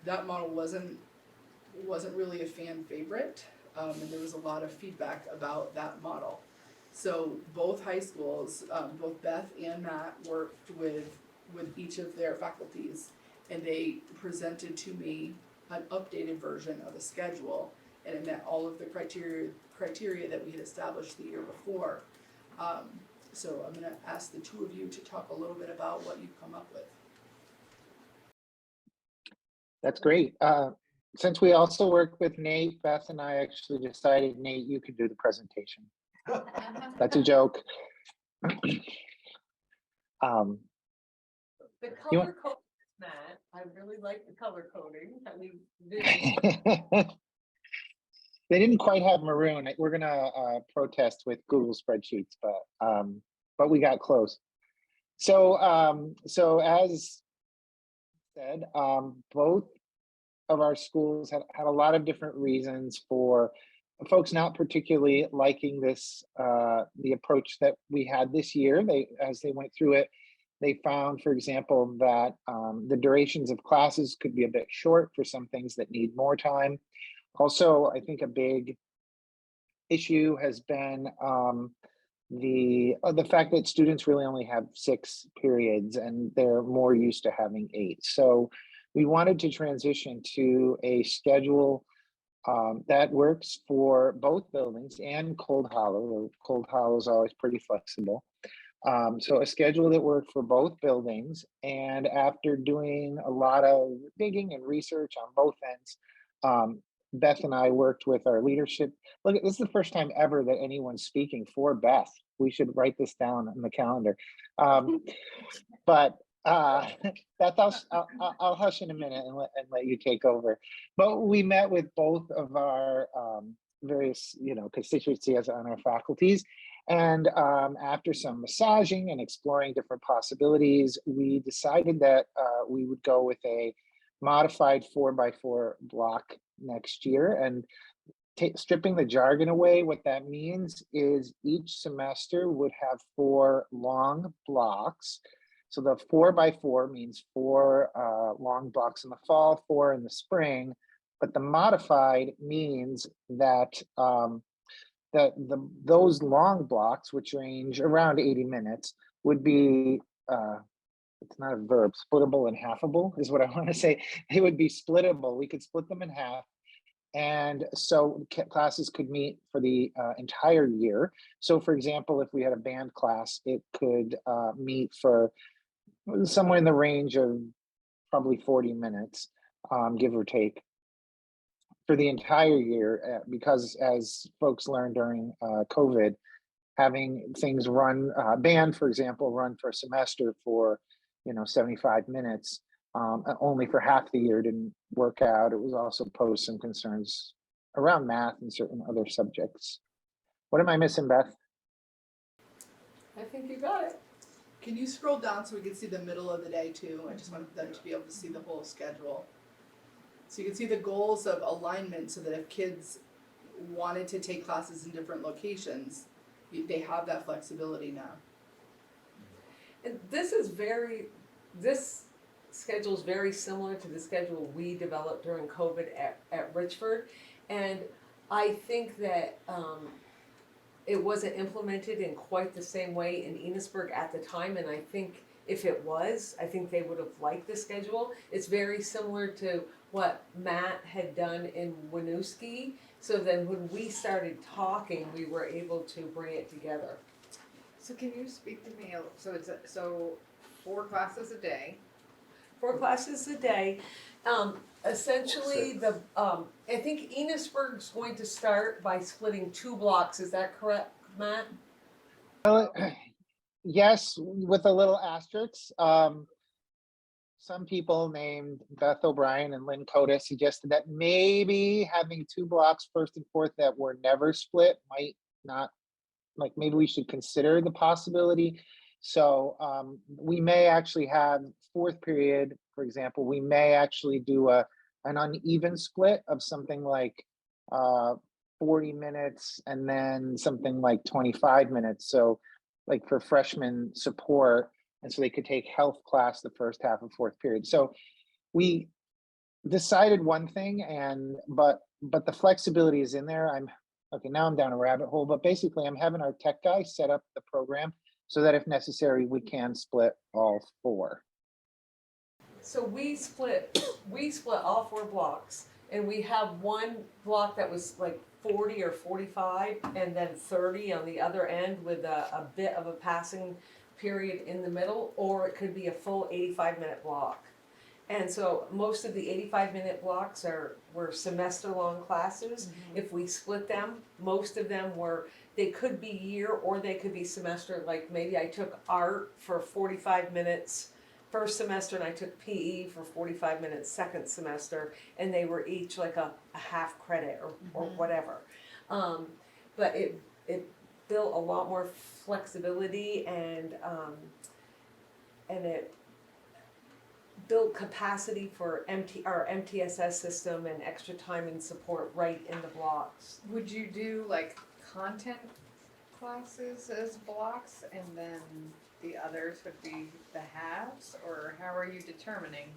That model wasn't really a fan favorite, and there was a lot of feedback about that model. So both high schools, both Beth and Matt, worked with each of their faculties, and they presented to me an updated version of the schedule, and it met all of the criteria that we had established the year before. So I'm gonna ask the two of you to talk a little bit about what you've come up with. That's great. Since we also work with Nate, Beth and I actually decided, Nate, you could do the presentation. That's a joke. The color code, Matt, I really like the color coding. I mean, They didn't quite have maroon. We're gonna protest with Google spreadsheets, but we got close. So so as said, both of our schools had a lot of different reasons for folks not particularly liking this, the approach that we had this year. As they went through it, they found, for example, that the durations of classes could be a bit short for some things that need more time. Also, I think a big issue has been the fact that students really only have 6 periods and they're more used to having 8. So we wanted to transition to a schedule that works for both buildings and Cold Hollow. Cold Hollow is always pretty flexible. So a schedule that worked for both buildings, and after doing a lot of digging and research on both ends, Beth and I worked with our leadership. Look, this is the first time ever that anyone's speaking for Beth. We should write this down on the calendar. But Beth, I'll hush in a minute and let you take over. But we met with both of our various, constituencies on our faculties. And after some massaging and exploring different possibilities, we decided that we would go with a modified 4x4 block next year. And stripping the jargon away, what that means is each semester would have 4 long blocks. So the 4x4 means 4 long blocks in the fall, 4 in the spring. But the modified means that those long blocks, which range around 80 minutes, would be, it's not a verb, splittable and halfable is what I want to say. They would be splittable. We could split them in half. And so classes could meet for the entire year. So for example, if we had a band class, it could meet for somewhere in the range of probably 40 minutes, give or take, for the entire year, because as folks learned during COVID, having things run, band, for example, run for a semester for 75 minutes, only for half the year didn't work out. It was also posed some concerns around math and certain other subjects. What am I missing, Beth? I think you got it. Can you scroll down so we can see the middle of the day too? I just wanted them to be able to see the whole schedule. So you can see the goals of alignment, so that if kids wanted to take classes in different locations, they have that flexibility now. And this schedule is very similar to the schedule we developed during COVID at Richford. And I think that it wasn't implemented in quite the same way in Enosburg at the time. And I think if it was. I think they would have liked the schedule. It's very similar to what Matt had done in Winooski. So then when we started talking, we were able to bring it together. So can you speak to me, so it's, so 4 classes a day? 4 classes a day. Essentially, the I think Enosburg's going to start by splitting 2 blocks. Is that correct, Matt? Yes, with a little asterisk. Some people named Beth O'Brien and Lynn Coda suggested that maybe having 2 blocks, first and fourth, that were never split might not, like maybe we should consider the possibility. So we may actually have 4th period, for example, we may actually do an uneven split of something like 40 minutes and then something like 25 minutes. So like for freshman support, and so they could take health class the first half of 4th period. So we decided one thing, and but the flexibility is in there. Okay, now I'm down a rabbit hole, but basically I'm having our tech guy set up the program so that if necessary, we can split all 4. So we split all 4 blocks, and we have one block that was like 40 or 45 and then 30 on the other end with a bit of a passing period in the middle, or it could be a full 85-minute block. And so most of the 85-minute blocks were semester-long classes. If we split them, most of them they could be year or they could be semester. Like maybe I took art for 45 minutes first semester and I took PE for 45 minutes second semester, and they were each like a half credit or whatever. But it built a lot more flexibility, and it build capacity for our MTSS system and extra time and support right in the blocks. Would you do like content classes as blocks and then the others would be the halves, or how are you determining?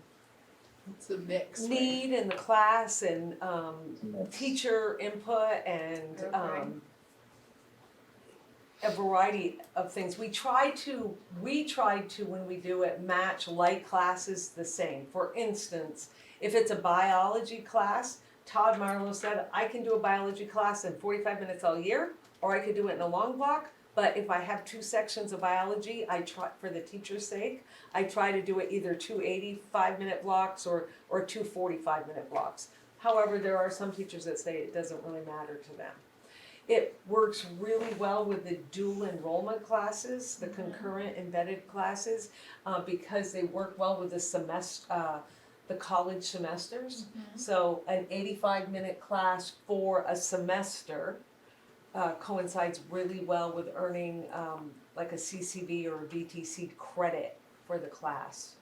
It's a mix. Need in the class and teacher input and a variety of things. We try to, when we do it, match like classes the same. For instance, if it's a biology class, Todd Marlowe said, I can do a biology class in 45 minutes all year, or I could do it in a long block. But if I have 2 sections of biology, I try, for the teacher's sake, I try to do it either 2 85-minute blocks or 2 45-minute blocks. However, there are some teachers that say it doesn't really matter to them. It works really well with the dual enrollment classes, the concurrent embedded classes, because they work well with the semester, the college semesters. So an 85-minute class for a semester coincides really well with earning like a CCB or a VTC credit for the class.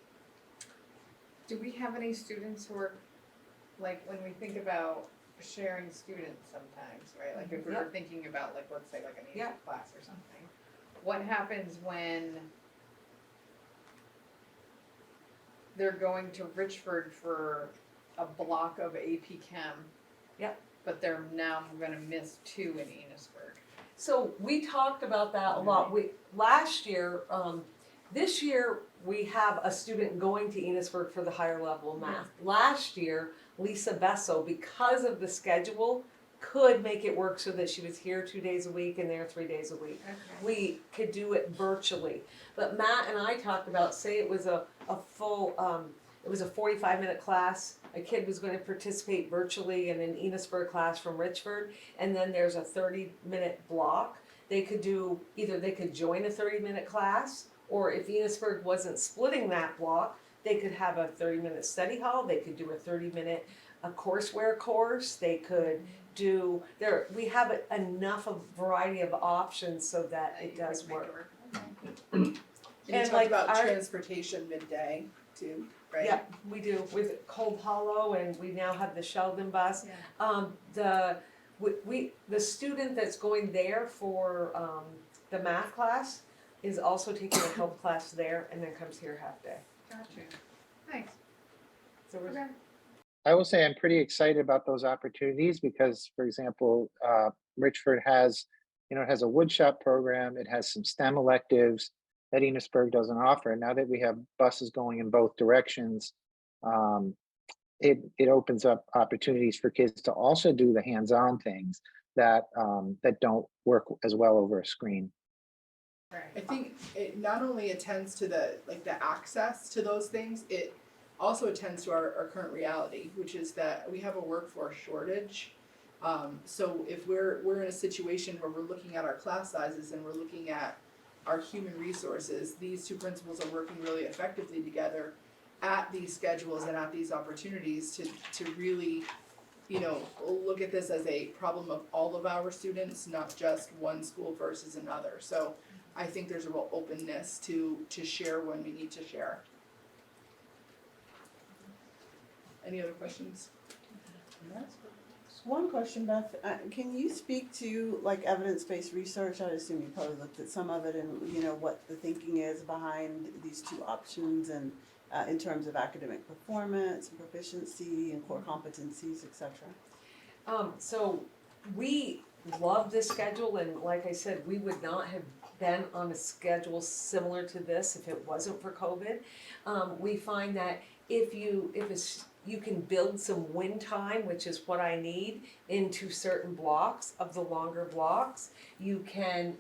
Do we have any students who are, like when we think about sharing students sometimes, right? Like if we were thinking about like, let's say like an English class or something. What happens when they're going to Richford for a block of AP Chem? But they're now gonna miss 2 in Enosburg. So we talked about that a lot. Last year, this year we have a student going to Enosburg for the higher level of math. Last year, Lisa Besso, because of the schedule, could make it work so that she was here 2 days a week and there 3 days a week. We could do it virtually. But Matt and I talked about, say it was a full, it was a 45-minute class. A kid was going to participate virtually in an Enosburg class from Richford, and then there's a 30-minute block. They could do, either they could join a 30-minute class, or if Enosburg wasn't splitting that block, they could have a 30-minute study hall. They could do a 30-minute courseware course. They could do, we have enough of variety of options so that it does work. And you talked about transportation midday too, right? Yeah, we do with Cold Hollow, and we now have the Sheldon bus. The student that's going there for the math class is also taking a health class there, and then comes here half day. Gotcha. Thanks. So I will say I'm pretty excited about those opportunities because, for example, Richford has, it has a woodshop program, it has some STEM electives, that Enosburg doesn't offer. Now that we have buses going in both directions, um, it opens up opportunities for kids to also do the hands-on things that that don't work as well over a screen. I think it not only attends to the access to those things, it also attends to our current reality, which is that we have a workforce shortage. So if we're in a situation where we're looking at our class sizes and we're looking at our human resources, these two principals are working really effectively together at these schedules and at these opportunities to really, you know, look at this as a problem of all of our students, not just one school versus another. So I think there's a real openness to share when we need to share. Any other questions? One question, Beth. Can you speak to like evidence-based research? I assume you probably looked at some of it, and you know what the thinking is behind these two options, and in terms of academic performance, and proficiency, and core competencies, etc. So we love this schedule, and like I said, we would not have been on a schedule similar to this if it wasn't for COVID. We find that if you can build some win time, which is what I need, into certain blocks of the longer blocks. You can,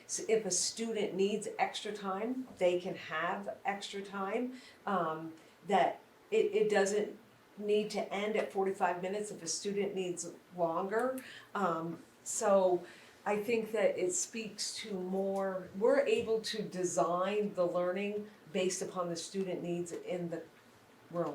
so if a student needs extra time, they can have extra time. That it doesn't need to end at 45 minutes if a student needs longer. So I think that it speaks to more, we're able to design the learning based upon the student needs in the room.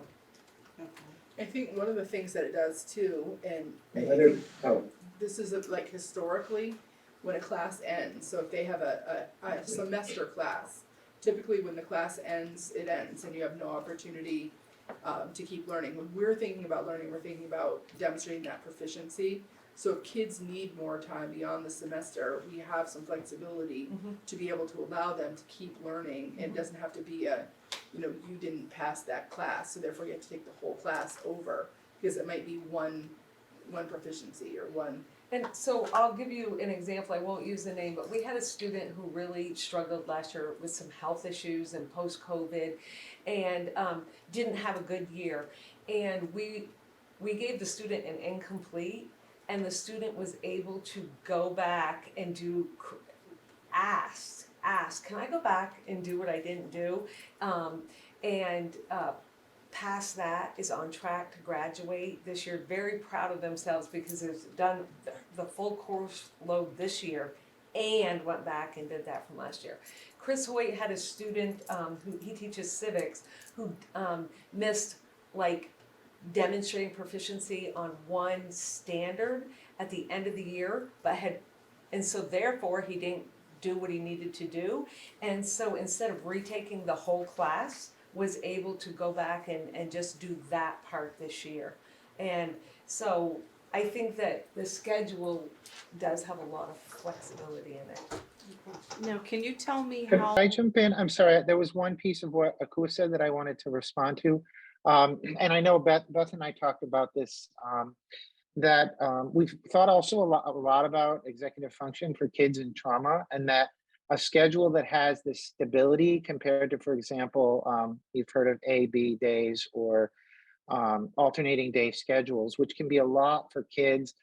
I think one of the things that it does too, and I Whether- think this is like historically, when a class ends, so if they have a semester class, typically when the class ends, it ends and you have no opportunity to keep learning. When we're thinking about learning, we're thinking about demonstrating that proficiency. So if kids need more time beyond the semester, we have some flexibility to be able to allow them to keep learning. It doesn't have to be you didn't pass that class, so therefore you have to take the whole class over, because it might be one proficiency or one. And so I'll give you an example, I won't use the name, but we had a student who really struggled last year with some health issues and post-COVID and didn't have a good year. And we gave the student an incomplete, and the student was able to go back and ask, can I go back and do what I didn't do? Past that, is on track to graduate this year, very proud of themselves because they've done the full course load this year and went back and did that from last year. Chris Hoyt had a student who he teaches civics who missed like demonstrating proficiency on one standard at the end of the year, and so therefore he didn't do what he needed to do. And so instead of retaking the whole class, was able to go back and just do that part this year. And so I think that the schedule does have a lot of flexibility in it. Now, can you tell me Could how? I jump in? I'm sorry, there was one piece of what Akua said that I wanted to respond to. And I know Beth and I talked about this, that we've thought also a lot about executive function for kids in trauma, and that a schedule that has this stability compared to, for example, you've heard of A/B days or alternating day schedules, which can be a lot for kids,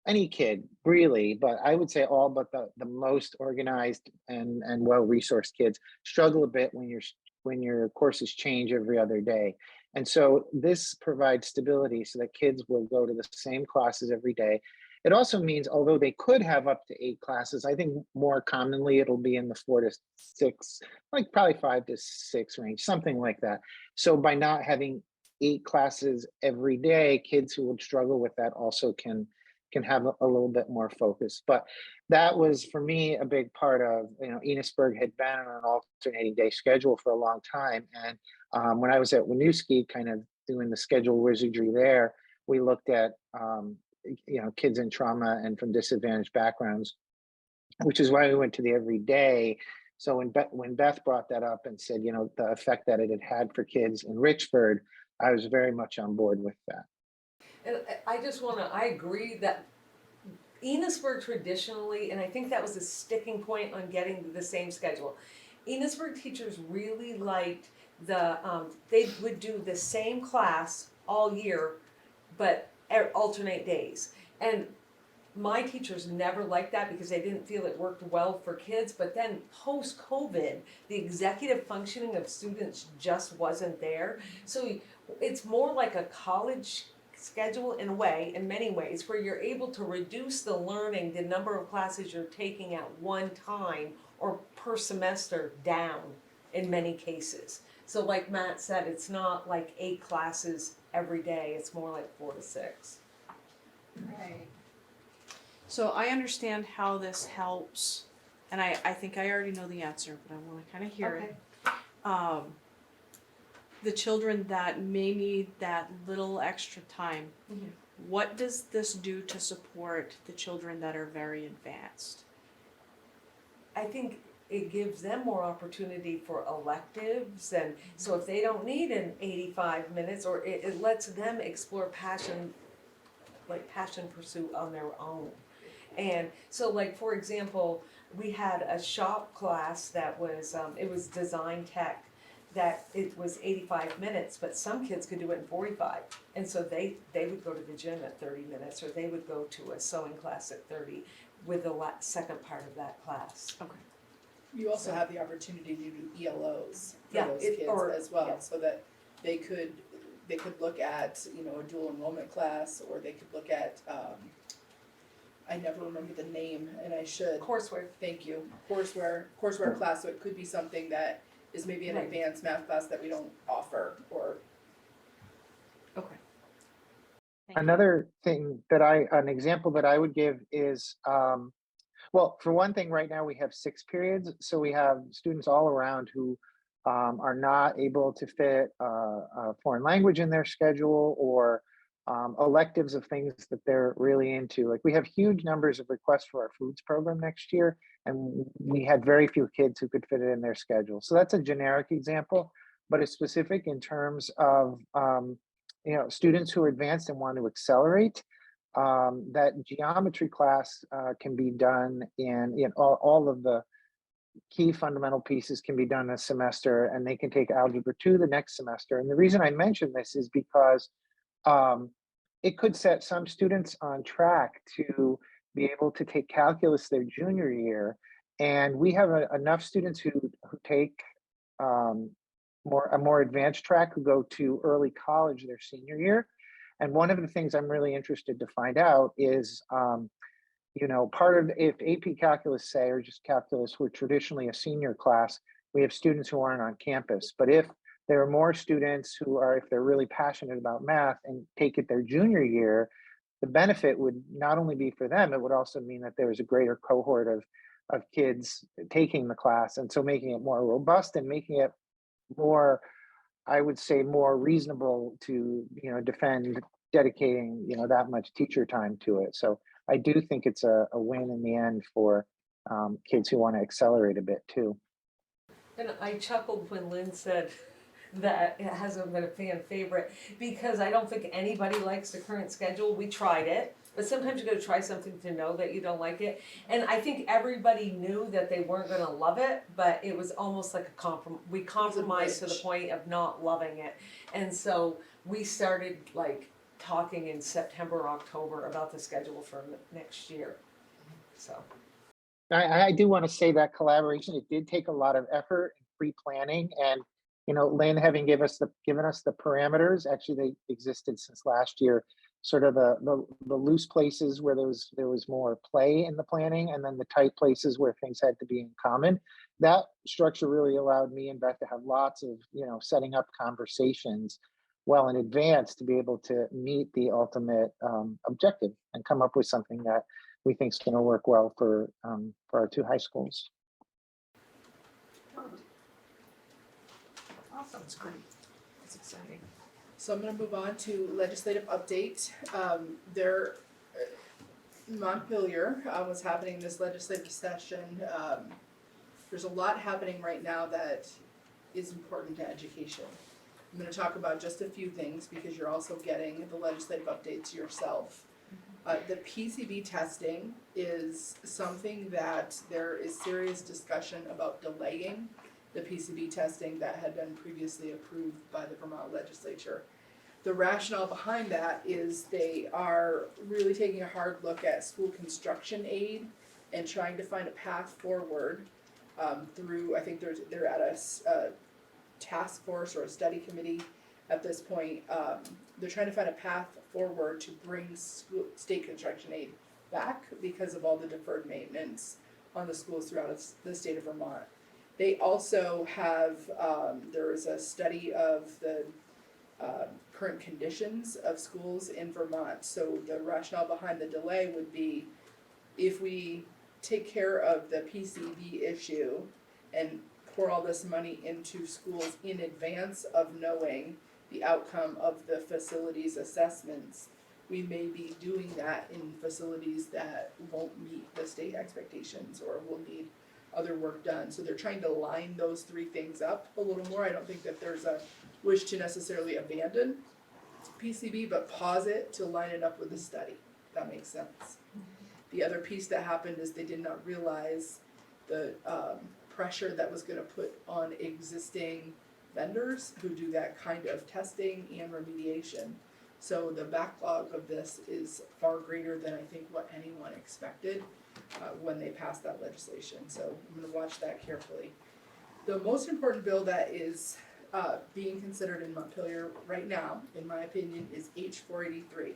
any kid really, but I would say all but the most organized and well-resourced kids struggle a bit when your courses change every other day. And so this provides stability so that kids will go to the same classes every day. It also means, although they could have up to 8 classes, I think more commonly it'll be in the 4 to 6, like probably 5 to 6 range, something like that. So by not having 8 classes every day, kids who would struggle with that also can have a little bit more focus. But that was for me a big part of, Enosburg had been on an alternating day schedule for a long time. And when I was at Winooski kind of doing the schedule wizardry there, we looked at kids in trauma and from disadvantaged backgrounds, which is why we went to the everyday. So when Beth brought that up and said, the effect that it had had for kids in Richford, I was very much on board with that. And I agree that Enosburg traditionally, and I think that was a sticking point on getting the same schedule. Enosburg teachers really liked they would do the same class all year, but alternate days. And my teachers never liked that because they didn't feel it worked well for kids. But then post-COVID, the executive functioning of students just wasn't there. So it's more like a college schedule in a way, in many ways, where you're able to reduce the learning, the number of classes you're taking at one time or per semester down in many cases. So like Matt said, it's not like 8 classes every day, it's more like 4 to 6. Right. So I understand how this helps, and I think I already know the answer, but I want to kind of hear it. The children that may need that little extra time, what does this do to support the children that are very advanced? I think it gives them more opportunity for electives, and so if they don't need an 85 minutes, or it lets them explore passion pursuit on their own. And so like, for example, we had a shop class that was, it was design tech, that it was 85 minutes, but some kids could do it in 45. And so they would go to the gym at 30 minutes, or they would go to a sewing class at 30 with the second part of that class. Okay. You also have the opportunity to do ELOs for Yeah, those it- kids or- as well, yeah. so that they could look at, a dual enrollment class, or they could look at, I never remember the name, and I should. Courseware. Thank you. Courseware class, so it could be something that is maybe an Right. advanced math class that we don't offer, or. Okay. Another thing an example that I would give is, well, for one thing, right now we have 6 periods, so we have students all around who are not able to fit a foreign language in their schedule, or electives of things that they're really into. Like, we have huge numbers of requests for our foods program next year, and we had very few kids who could fit it in their schedule. So that's a generic example, but it's specific in terms of students who are advanced and want to accelerate. That geometry class can be done in all of the key fundamental pieces can be done a semester, and they can take algebra 2 the next semester. And the reason I mention this is because it could set some students on track to be able to take calculus their junior year. And we have enough students who take a more advanced track, who go to early college their senior year. And one of the things I'm really interested to find out is, part of, if AP Calculus, say, or just calculus, were traditionally a senior class, we have students who aren't on campus. But if there are more students who are, if they're really passionate about math and take it their junior year, the benefit would not only be for them, it would also mean that there is a greater cohort of kids taking the class. And so making it more robust and making it more, I would say, more reasonable to, defend dedicating, that much teacher time to it. So I do think it's a win in the end for kids who want to accelerate a bit too. And I chuckled when Lynn said that it hasn't been a fan favorite, because I don't think anybody likes the current schedule. We tried it, but sometimes you gotta try something to know that you don't like it. And I think everybody knew that they weren't gonna love it, but it was almost like we compromised to the point of not loving it. And so we started talking in September, October about the schedule for next year, so. I do want to say that collaboration, it did take a lot of effort and pre-planning, and Lynn having given us the parameters. Actually, they existed since last year, sort of the loose places where there was more play in the planning, and then the tight places where things had to be in common. That structure really allowed me and Beth to have lots of setting up conversations well in advance to be able to meet the ultimate objective and come up with something that we think is going to work well for our 2 high schools. Awesome. That's great. That's exciting. So I'm going to move on to legislative update. Montpelier was having this legislative session. There's a lot happening right now that is important to education. I'm going to talk about just a few things because you're also getting the legislative updates yourself. The PCB testing is something that there is serious discussion about delaying the PCB testing that had been previously approved by the Vermont legislature. The rationale behind that is they are really taking a hard look at school construction aid and trying to find a path forward through, I think they're at a task force or a study committee at this point. They're trying to find a path forward to bring state construction aid back because of all the deferred maintenance on the schools throughout the state of Vermont. They also have, there is a study of the current conditions of schools in Vermont. So the rationale behind the delay would be if we take care of the PCB issue and pour all this money into schools in advance of knowing the outcome of the facilities assessments, we may be doing that in facilities that won't meet the state expectations or will need other work done. So they're trying to line those three things up a little more. I don't think that there's a wish to necessarily abandon PCB, but pause it to line it up with the study. If that makes sense. The other piece that happened is they did not realize the pressure that was going to put on existing vendors who do that kind of testing and remediation. So the backlog of this is far greater than I think what anyone expected when they passed that legislation. So I'm going to watch that carefully. The most important bill that is being considered in Montpelier right now, in my opinion, is H483.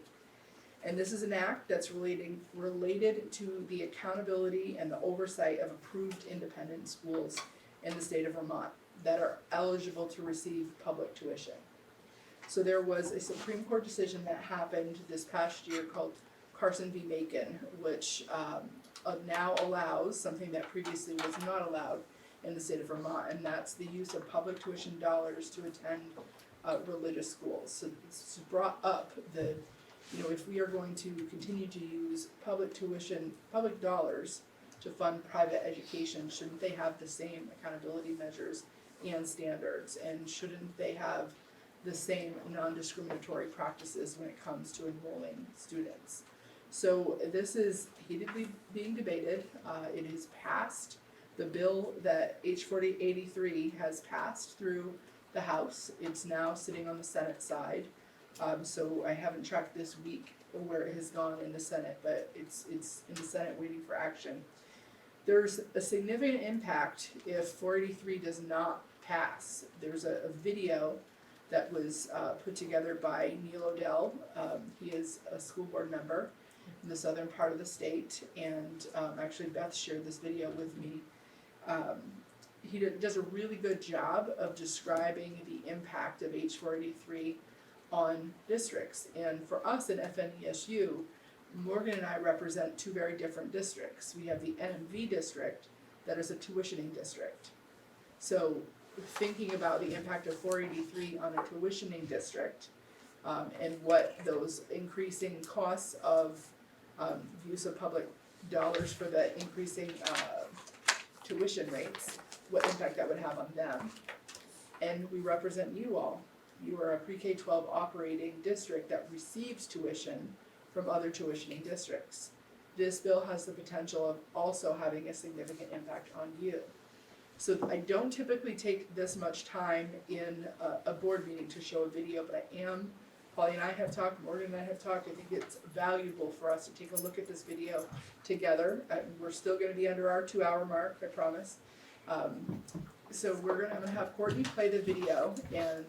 And this is an act that's related to the accountability and the oversight of approved independent schools in the state of Vermont that are eligible to receive public tuition. So there was a Supreme Court decision that happened this past year called Carson v. Macon, which now allows something that previously was not allowed in the state of Vermont, and that's the use of public tuition dollars to attend religious schools. So this brought up the, if we are going to continue to use public tuition, public dollars to fund private education, shouldn't they have the same accountability measures and standards? And shouldn't they have the same non-discriminatory practices when it comes to enrolling students? So this is heatedly being debated. It is passed. The bill that H4083 has passed through the House. It's now sitting on the Senate side. So I haven't tracked this week where it has gone in the Senate, but it's in the Senate waiting for action. There's a significant impact if 483 does not pass. There's a video that was put together by Neil Odell. He is a school board member in the southern part of the state, and actually Beth shared this video with me. He does a really good job of describing the impact of H483 on districts. And for us at FNESU, Morgan and I represent two very different districts. We have the NMV district that is a tuitioning district. So thinking about the impact of 483 on a tuitioning district and what those increasing costs of use of public dollars for the increasing tuition rates, what impact that would have on them. And we represent you all. You are a pre-K-12 operating district that receives tuition from other tuitioning districts. This bill has the potential of also having a significant impact on you. So I don't typically take this much time in a board meeting to show a video, but Polly and I have talked, Morgan and I have talked, I think it's valuable for us to take a look at this video together. We're still gonna be under our 2-hour mark, I promise. So I'm gonna have Courtney play the video and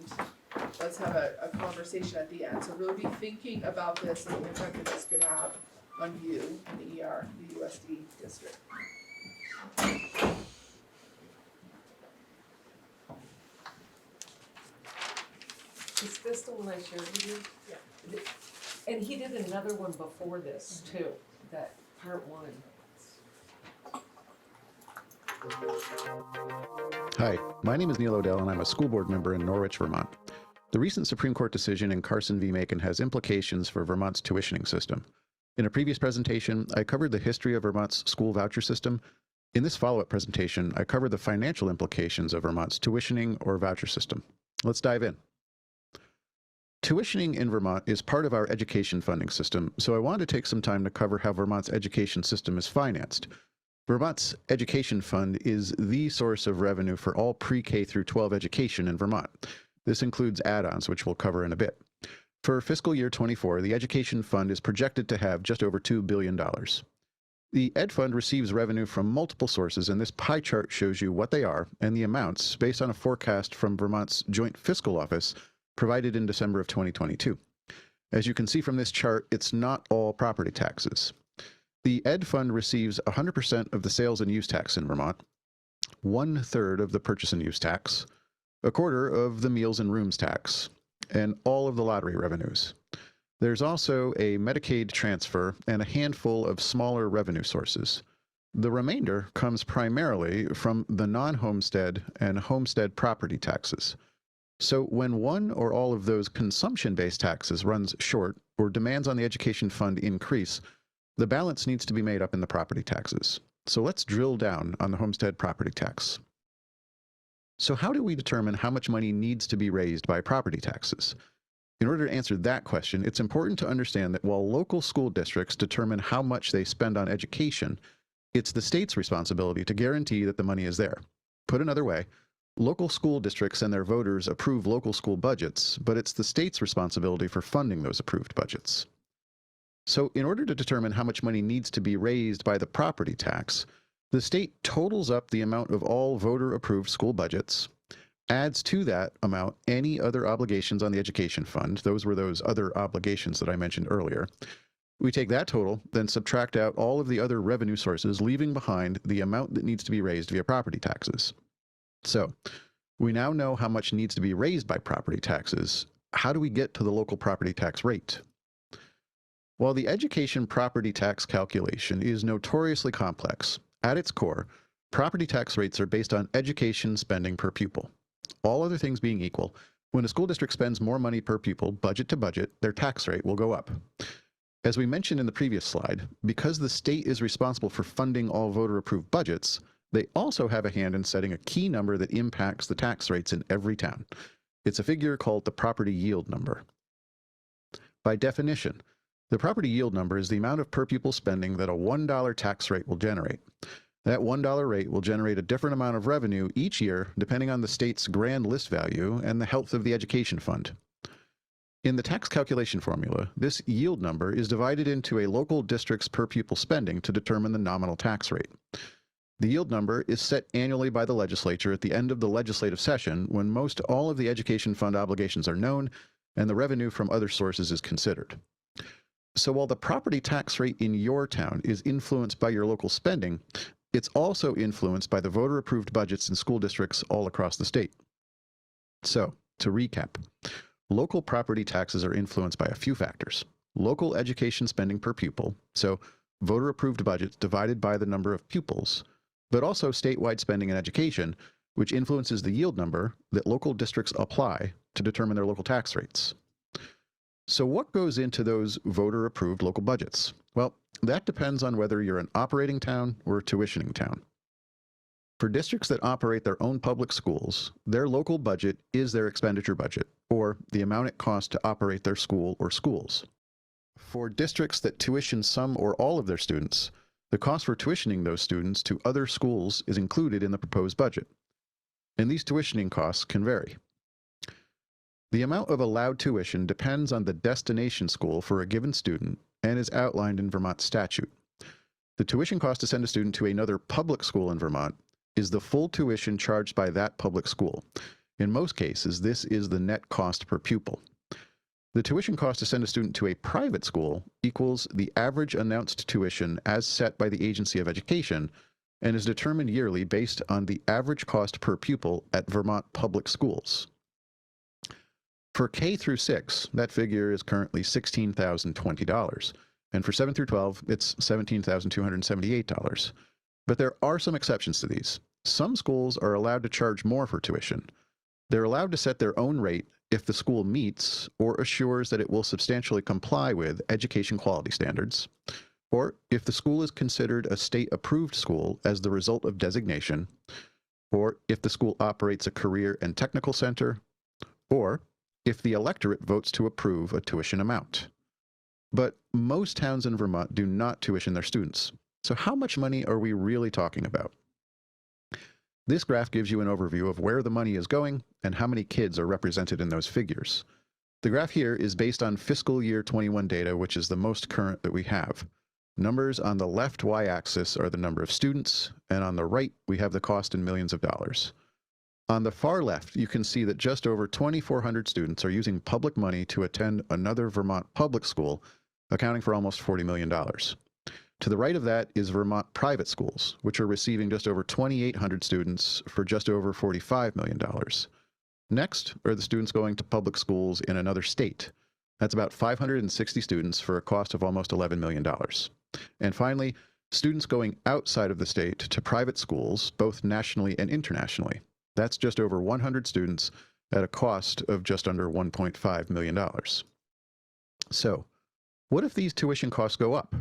let's have a conversation at the end. So really be thinking about this and the impact that this could have on you in the ER, the USD district. Is this the one I shared with you? Yeah. And he did another one before this too, that part one. Hi, my name is Neil Odell and I'm a school board member in Norwich, Vermont. The recent Supreme Court decision in Carson v. Macon has implications for Vermont's tuitioning system. In a previous presentation, I covered the history of Vermont's school voucher system. In this follow-up presentation, I cover the financial implications of Vermont's tuitioning or voucher system. Let's dive in. Tuitioning in Vermont is part of our education funding system, so I wanted to take some time to cover how Vermont's education system is financed. Vermont's education fund is the source of revenue for all pre-K through 12 education in Vermont. This includes add-ons, which we'll cover in a bit. For fiscal year 24, the education fund is projected to have just over $2 billion. The Ed Fund receives revenue from multiple sources, and this pie chart shows you what they are and the amounts based on a forecast from Vermont's Joint Fiscal Office provided in December of 2022. As you can see from this chart, it's not all property taxes. The Ed Fund receives 100% of the sales and use tax in Vermont, 1/3 of the purchase and use tax, 1/4 of the meals and rooms tax, and all of the lottery revenues. There's also a Medicaid transfer and a handful of smaller revenue sources. The remainder comes primarily from the non-homestead and homestead property taxes. So when one or all of those consumption-based taxes runs short or demands on the education fund increase, the balance needs to be made up in the property taxes. So let's drill down on the homestead property tax. So how do we determine how much money needs to be raised by property taxes? In order to answer that question, it's important to understand that while local school districts determine how much they spend on education, it's the state's responsibility to guarantee that the money is there. Put another way, local school districts and their voters approve local school budgets, but it's the state's responsibility for funding those approved budgets. So in order to determine how much money needs to be raised by the property tax, the state totals up the amount of all voter-approved school budgets, adds to that amount any other obligations on the education fund. Those were those other obligations that I mentioned earlier. We take that total, then subtract out all of the other revenue sources, leaving behind the amount that needs to be raised via property taxes. So we now know how much needs to be raised by property taxes. How do we get to the local property tax rate? While the education property tax calculation is notoriously complex, at its core, property tax rates are based on education spending per pupil. All other things being equal, when a school district spends more money per pupil, budget to budget, their tax rate will go up. As we mentioned in the previous slide, because the state is responsible for funding all voter-approved budgets, they also have a hand in setting a key number that impacts the tax rates in every town. It's a figure called the property yield number. By definition, the property yield number is the amount of per pupil spending that a $1 tax rate will generate. That $1 rate will generate a different amount of revenue each year depending on the state's grand list value and the health of the education fund. In the tax calculation formula, this yield number is divided into a local district's per pupil spending to determine the nominal tax rate. The yield number is set annually by the legislature at the end of the legislative session when most all of the education fund obligations are known and the revenue from other sources is considered. So while the property tax rate in your town is influenced by your local spending, it's also influenced by the voter-approved budgets in school districts all across the state. So, to recap, local property taxes are influenced by a few factors. Local education spending per pupil, so voter-approved budgets divided by the number of pupils, but also statewide spending in education, which influences the yield number that local districts apply to determine their local tax rates. So what goes into those voter-approved local budgets? Well, that depends on whether you're an operating town or a tuitioning town. For districts that operate their own public schools, their local budget is their expenditure budget, or the amount it costs to operate their school or schools. For districts that tuition some or all of their students, the cost for tuitioning those students to other schools is included in the proposed budget. And these tuitioning costs can vary. The amount of allowed tuition depends on the destination school for a given student and is outlined in Vermont statute. The tuition cost to send a student to another public school in Vermont is the full tuition charged by that public school. In most cases, this is the net cost per pupil. The tuition cost to send a student to a private school equals the average announced tuition as set by the Agency of Education and is determined yearly based on the average cost per pupil at Vermont public schools. For K through 6, that figure is currently $16,020, and for 7 through 12, it's $17,278. But there are some exceptions to these. Some schools are allowed to charge more for tuition. They're allowed to set their own rate if the school meets or assures that it will substantially comply with education quality standards, or if the school is considered a state-approved school as the result of designation, or if the school operates a career and technical center, or if the electorate votes to approve a tuition amount. But most towns in Vermont do not tuition their students. So how much money are we really talking about? This graph gives you an overview of where the money is going and how many kids are represented in those figures. The graph here is based on fiscal year 21 data, which is the most current that we have. Numbers on the left y-axis are the number of students, and on the right we have the cost in millions of dollars. On the far left, you can see that just over 2,400 students are using public money to attend another Vermont public school, accounting for almost $40 million. To the right of that is Vermont private schools, which are receiving just over 2,800 students for just over $45 million. Next are the students going to public schools in another state. That's about 560 students for a cost of almost $11 million. And finally, students going outside of the state to private schools, both nationally and internationally. That's just over 100 students at a cost of just under $1.5 million. So, what if these tuition costs go up?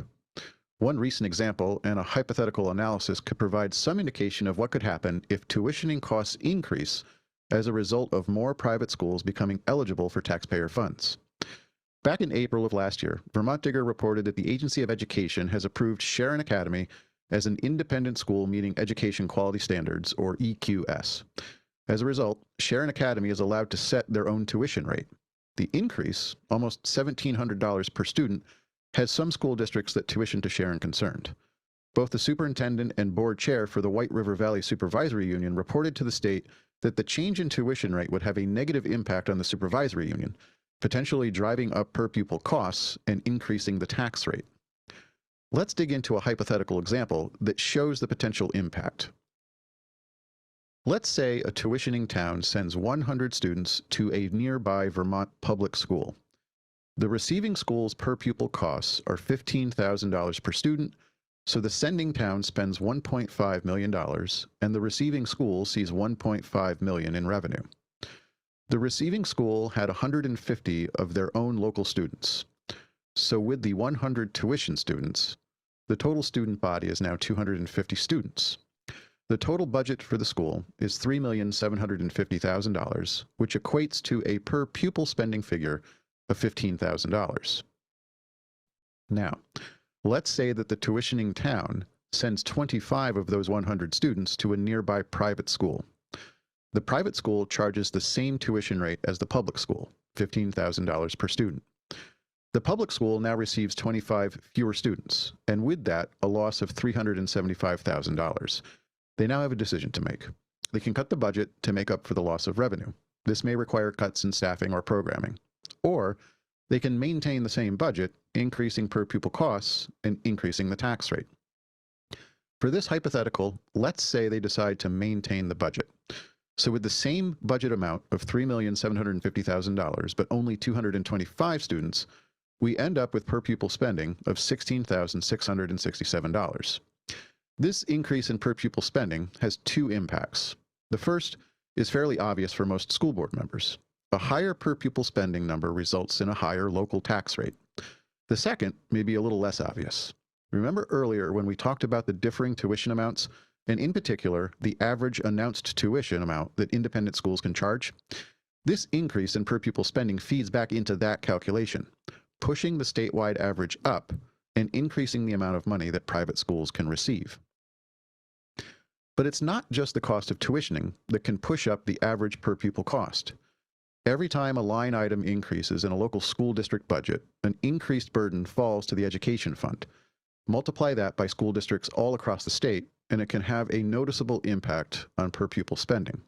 One recent example and a hypothetical analysis could provide some indication of what could happen if tuitioning costs increase as a result of more private schools becoming eligible for taxpayer funds. Back in April of last year, Vermont Digger reported that the Agency of Education has approved Sharon Academy as an independent school meeting education quality standards, or EQS. As a result, Sharon Academy is allowed to set their own tuition rate. The increase, almost $1,700 per student, has some school districts that tuition to Sharon concerned. Both the superintendent and board chair for the White River Valley Supervisory Union reported to the state that the change in tuition rate would have a negative impact on the supervisory union, potentially driving up per pupil costs and increasing the tax rate. Let's dig into a hypothetical example that shows the potential impact. Let's say a tuitioning town sends 100 students to a nearby Vermont public school. The receiving school's per pupil costs are $15,000 per student, so the sending town spends $1.5 million, and the receiving school sees $1.5 million in revenue. The receiving school had 150 of their own local students. So with the 100 tuition students, the total student body is now 250 students. The total budget for the school is $3,750,000, which equates to a per pupil spending figure of $15,000. Now, let's say that the tuitioning town sends 25 of those 100 students to a nearby private school. The private school charges the same tuition rate as the public school, $15,000 per student. The public school now receives 25 fewer students, and with that, a loss of $375,000. They now have a decision to make. They can cut the budget to make up for the loss of revenue. This may require cuts in staffing or programming. Or they can maintain the same budget, increasing per pupil costs and increasing the tax rate. For this hypothetical, let's say they decide to maintain the budget. So with the same budget amount of $3,750,000, but only 225 students, we end up with per pupil spending of $16,667. This increase in per pupil spending has two impacts. The first is fairly obvious for most school board members. A higher per pupil spending number results in a higher local tax rate. The second may be a little less obvious. Remember earlier when we talked about the differing tuition amounts, and in particular, the average announced tuition amount that independent schools can charge? This increase in per pupil spending feeds back into that calculation, pushing the statewide average up and increasing the amount of money that private schools can receive. But it's not just the cost of tuitioning that can push up the average per pupil cost. Every time a line item increases in a local school district budget, an increased burden falls to the education fund. Multiply that by school districts all across the state, and it can have a noticeable impact on per pupil spending.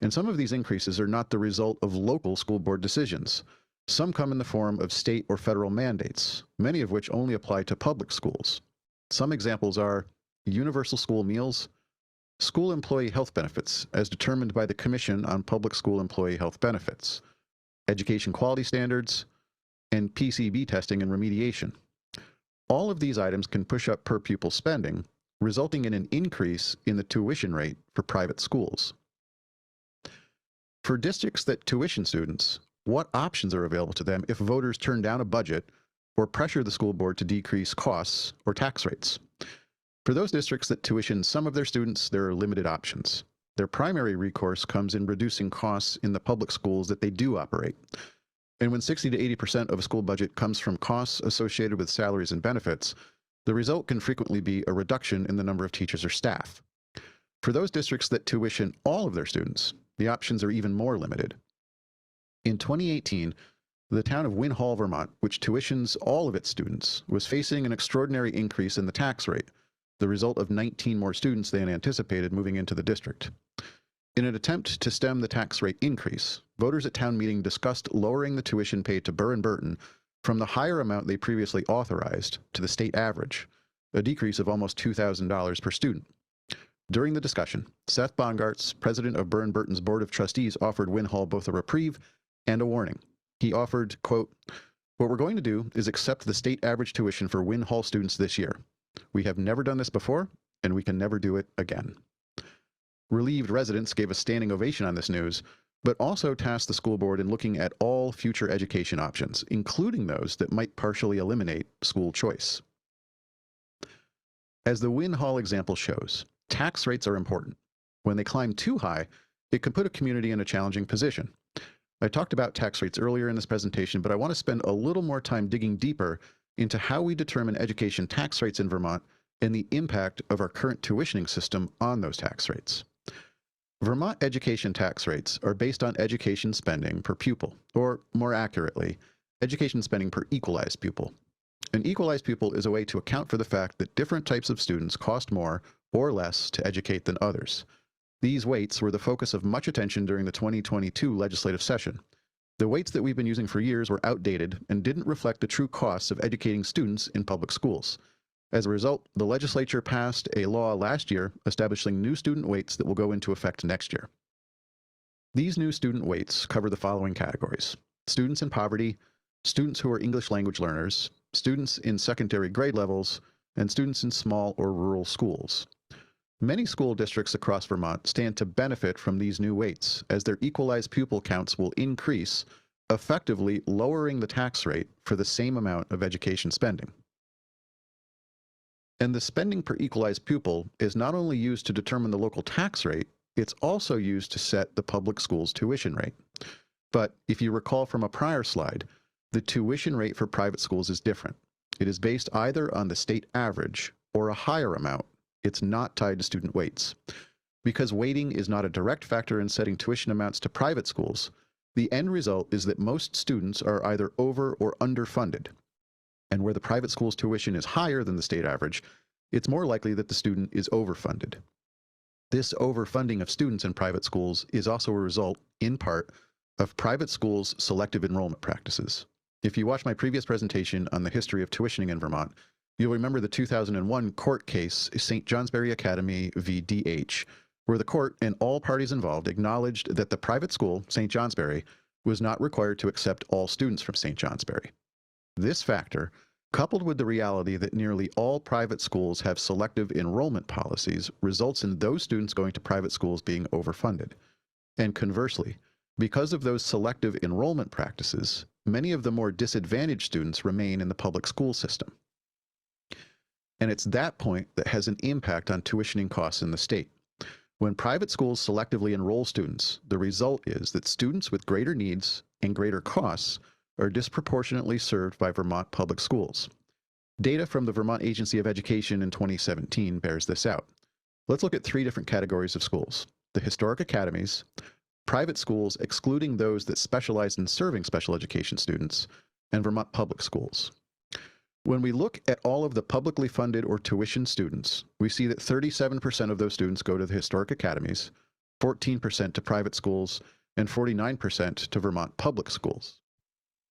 And some of these increases are not the result of local school board decisions. Some come in the form of state or federal mandates, many of which only apply to public schools. Some examples are universal school meals, school employee health benefits as determined by the Commission on Public School Employee Health Benefits, education quality standards, and PCB testing and remediation. All of these items can push up per pupil spending, resulting in an increase in the tuition rate for private schools. For districts that tuition students, what options are available to them if voters turn down a budget or pressure the school board to decrease costs or tax rates? For those districts that tuition some of their students, there are limited options. Their primary recourse comes in reducing costs in the public schools that they do operate. And when 60 to 80% of a school budget comes from costs associated with salaries and benefits, the result can frequently be a reduction in the number of teachers or staff. For those districts that tuition all of their students, the options are even more limited. In 2018, the town of Win Hall, Vermont, which tuitions all of its students, was facing an extraordinary increase in the tax rate, the result of 19 more students than anticipated moving into the district. In an attempt to stem the tax rate increase, voters at town meeting discussed lowering the tuition paid to Burr and Burton from the higher amount they previously authorized to the state average, a decrease of almost $2,000 per student. During the discussion, Seth Bongartz, president of Burr and Burton's Board of Trustees, offered Win Hall both a reprieve and a warning. He offered, quote, "What we're going to do is accept the state average tuition for Win Hall students this year. We have never done this before, and we can never do it again." Relieved residents gave a standing ovation on this news, but also tasked the school board in looking at all future education options, including those that might partially eliminate school choice. As the Win Hall example shows, tax rates are important. When they climb too high, it could put a community in a challenging position. I talked about tax rates earlier in this presentation, but I want to spend a little more time digging deeper into how we determine education tax rates in Vermont and the impact of our current tuitioning system on those tax rates. Vermont education tax rates are based on education spending per pupil, or more accurately, education spending per equalized pupil. An equalized pupil is a way to account for the fact that different types of students cost more or less to educate than others. These weights were the focus of much attention during the 2022 legislative session. The weights that we've been using for years were outdated and didn't reflect the true costs of educating students in public schools. As a result, the legislature passed a law last year establishing new student weights that will go into effect next year. These new student weights cover the following categories: students in poverty, students who are English language learners, students in secondary grade levels, and students in small or rural schools. Many school districts across Vermont stand to benefit from these new weights, as their equalized pupil counts will increase, effectively lowering the tax rate for the same amount of education spending. And the spending per equalized pupil is not only used to determine the local tax rate, it's also used to set the public school's tuition rate. But if you recall from a prior slide, the tuition rate for private schools is different. It is based either on the state average or a higher amount. It's not tied to student weights. Because weighting is not a direct factor in setting tuition amounts to private schools, the end result is that most students are either over or underfunded. And where the private school's tuition is higher than the state average, it's more likely that the student is overfunded. This overfunding of students in private schools is also a result, in part, of private schools' selective enrollment practices. If you watched my previous presentation on the history of tuitioning in Vermont, you'll remember the 2001 court case, St. Johnsbury Academy v. DH, where the court and all parties involved acknowledged that the private school, St. Johnsbury, was not required to accept all students from St. Johnsbury. This factor, coupled with the reality that nearly all private schools have selective enrollment policies, results in those students going to private schools being overfunded. And conversely, because of those selective enrollment practices, many of the more disadvantaged students remain in the public school system. And it's that point that has an impact on tuitioning costs in the state. When private schools selectively enroll students, the result is that students with greater needs and greater costs are disproportionately served by Vermont public schools. Data from the Vermont Agency of Education in 2017 bears this out. Let's look at three different categories of schools: the historic academies, private schools excluding those that specialize in serving special education students, and Vermont public schools. When we look at all of the publicly funded or tuition students, we see that 37% of those students go to the historic academies, 14% to private schools, and 49% to Vermont public schools.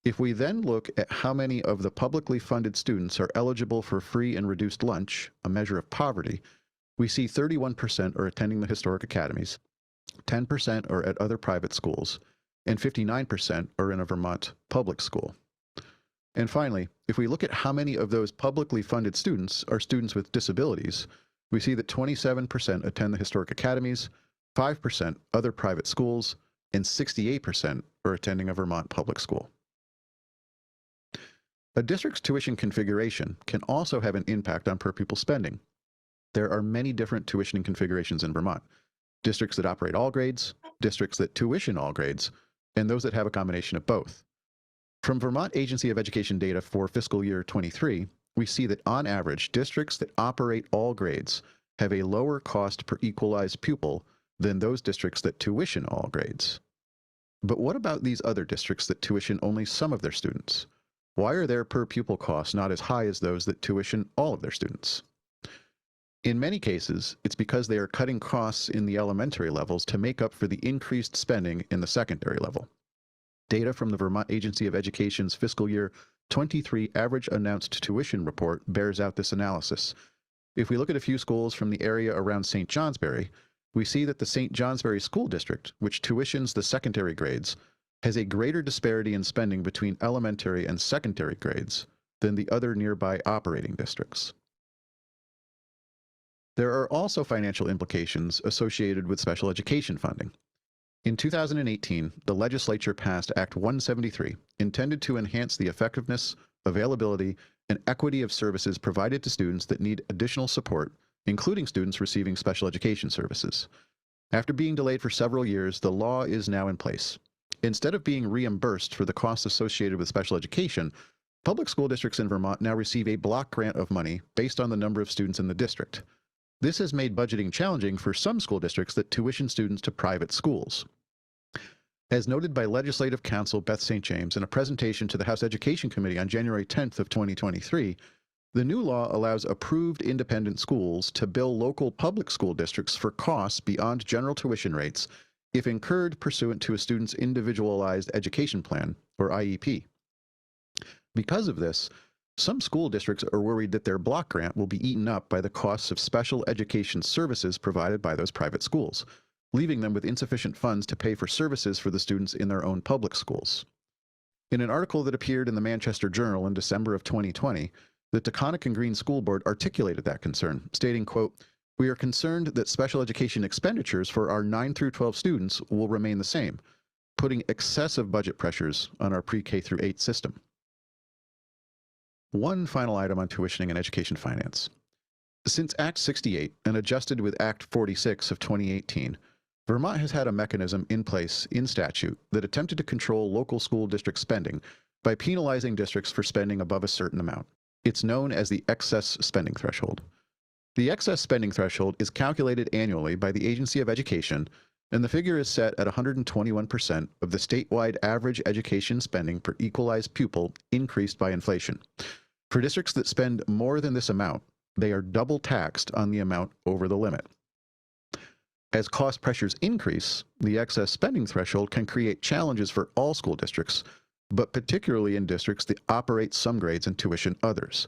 If we then look at how many of the publicly funded students are eligible for free and reduced lunch, a measure of poverty, we see 31% are attending the historic academies, 10% are at other private schools, and 59% are in a Vermont public school. And finally, if we look at how many of those publicly funded students are students with disabilities, we see that 27% attend the historic academies, 5% other private schools, and 68% are attending a Vermont public school. A district's tuition configuration can also have an impact on per pupil spending. There are many different tuitioning configurations in Vermont. districts that operate all grades, districts that tuition all grades, and those that have a combination of both. From Vermont Agency of Education data for fiscal year 23, we see that on average, districts that operate all grades have a lower cost per equalized pupil than those districts that tuition all grades. But what about these other districts that tuition only some of their students? Why are their per pupil costs not as high as those that tuition all of their students? In many cases, it's because they are cutting costs in the elementary levels to make up for the increased spending in the secondary level. Data from the Vermont Agency of Education's fiscal year 23 average announced tuition report bears out this analysis. If we look at a few schools from the area around St. Johnsbury, we see that the St. Johnsbury School District, which tuitions the secondary grades, has a greater disparity in spending between elementary and secondary grades than the other nearby operating districts. There are also financial implications associated with special education funding. In 2018, the legislature passed Act 173, intended to enhance the effectiveness, availability, and equity of services provided to students that need additional support, including students receiving special education services. After being delayed for several years, the law is now in place. Instead of being reimbursed for the costs associated with special education, public school districts in Vermont now receive a block grant of money based on the number of students in the district. This has made budgeting challenging for some school districts that tuition students to private schools. As noted by Legislative Counsel Beth St. James in a presentation to the House Education Committee on January 10th of 2023, the new law allows approved independent schools to bill local public school districts for costs beyond general tuition rates if incurred pursuant to a student's individualized education plan, or IEP. Because of this, some school districts are worried that their block grant will be eaten up by the costs of special education services provided by those private schools, leaving them with insufficient funds to pay for services for the students in their own public schools. In an article that appeared in the Manchester Journal in December of 2020, the Taconic and Green School Board articulated that concern, stating, quote, "We are concerned that special education expenditures for our 9 through 12 students will remain the same, putting excessive budget pressures on our pre-K through 8 system." One final item on tuitioning and education finance. Since Act 68 and adjusted with Act 46 of 2018, Vermont has had a mechanism in place in statute that attempted to control local school district spending by penalizing districts for spending above a certain amount. It's known as the excess spending threshold. The excess spending threshold is calculated annually by the Agency of Education, and the figure is set at 121% of the statewide average education spending per equalized pupil increased by inflation. For districts that spend more than this amount, they are double taxed on the amount over the limit. As cost pressures increase, the excess spending threshold can create challenges for all school districts, but particularly in districts that operate some grades and tuition others.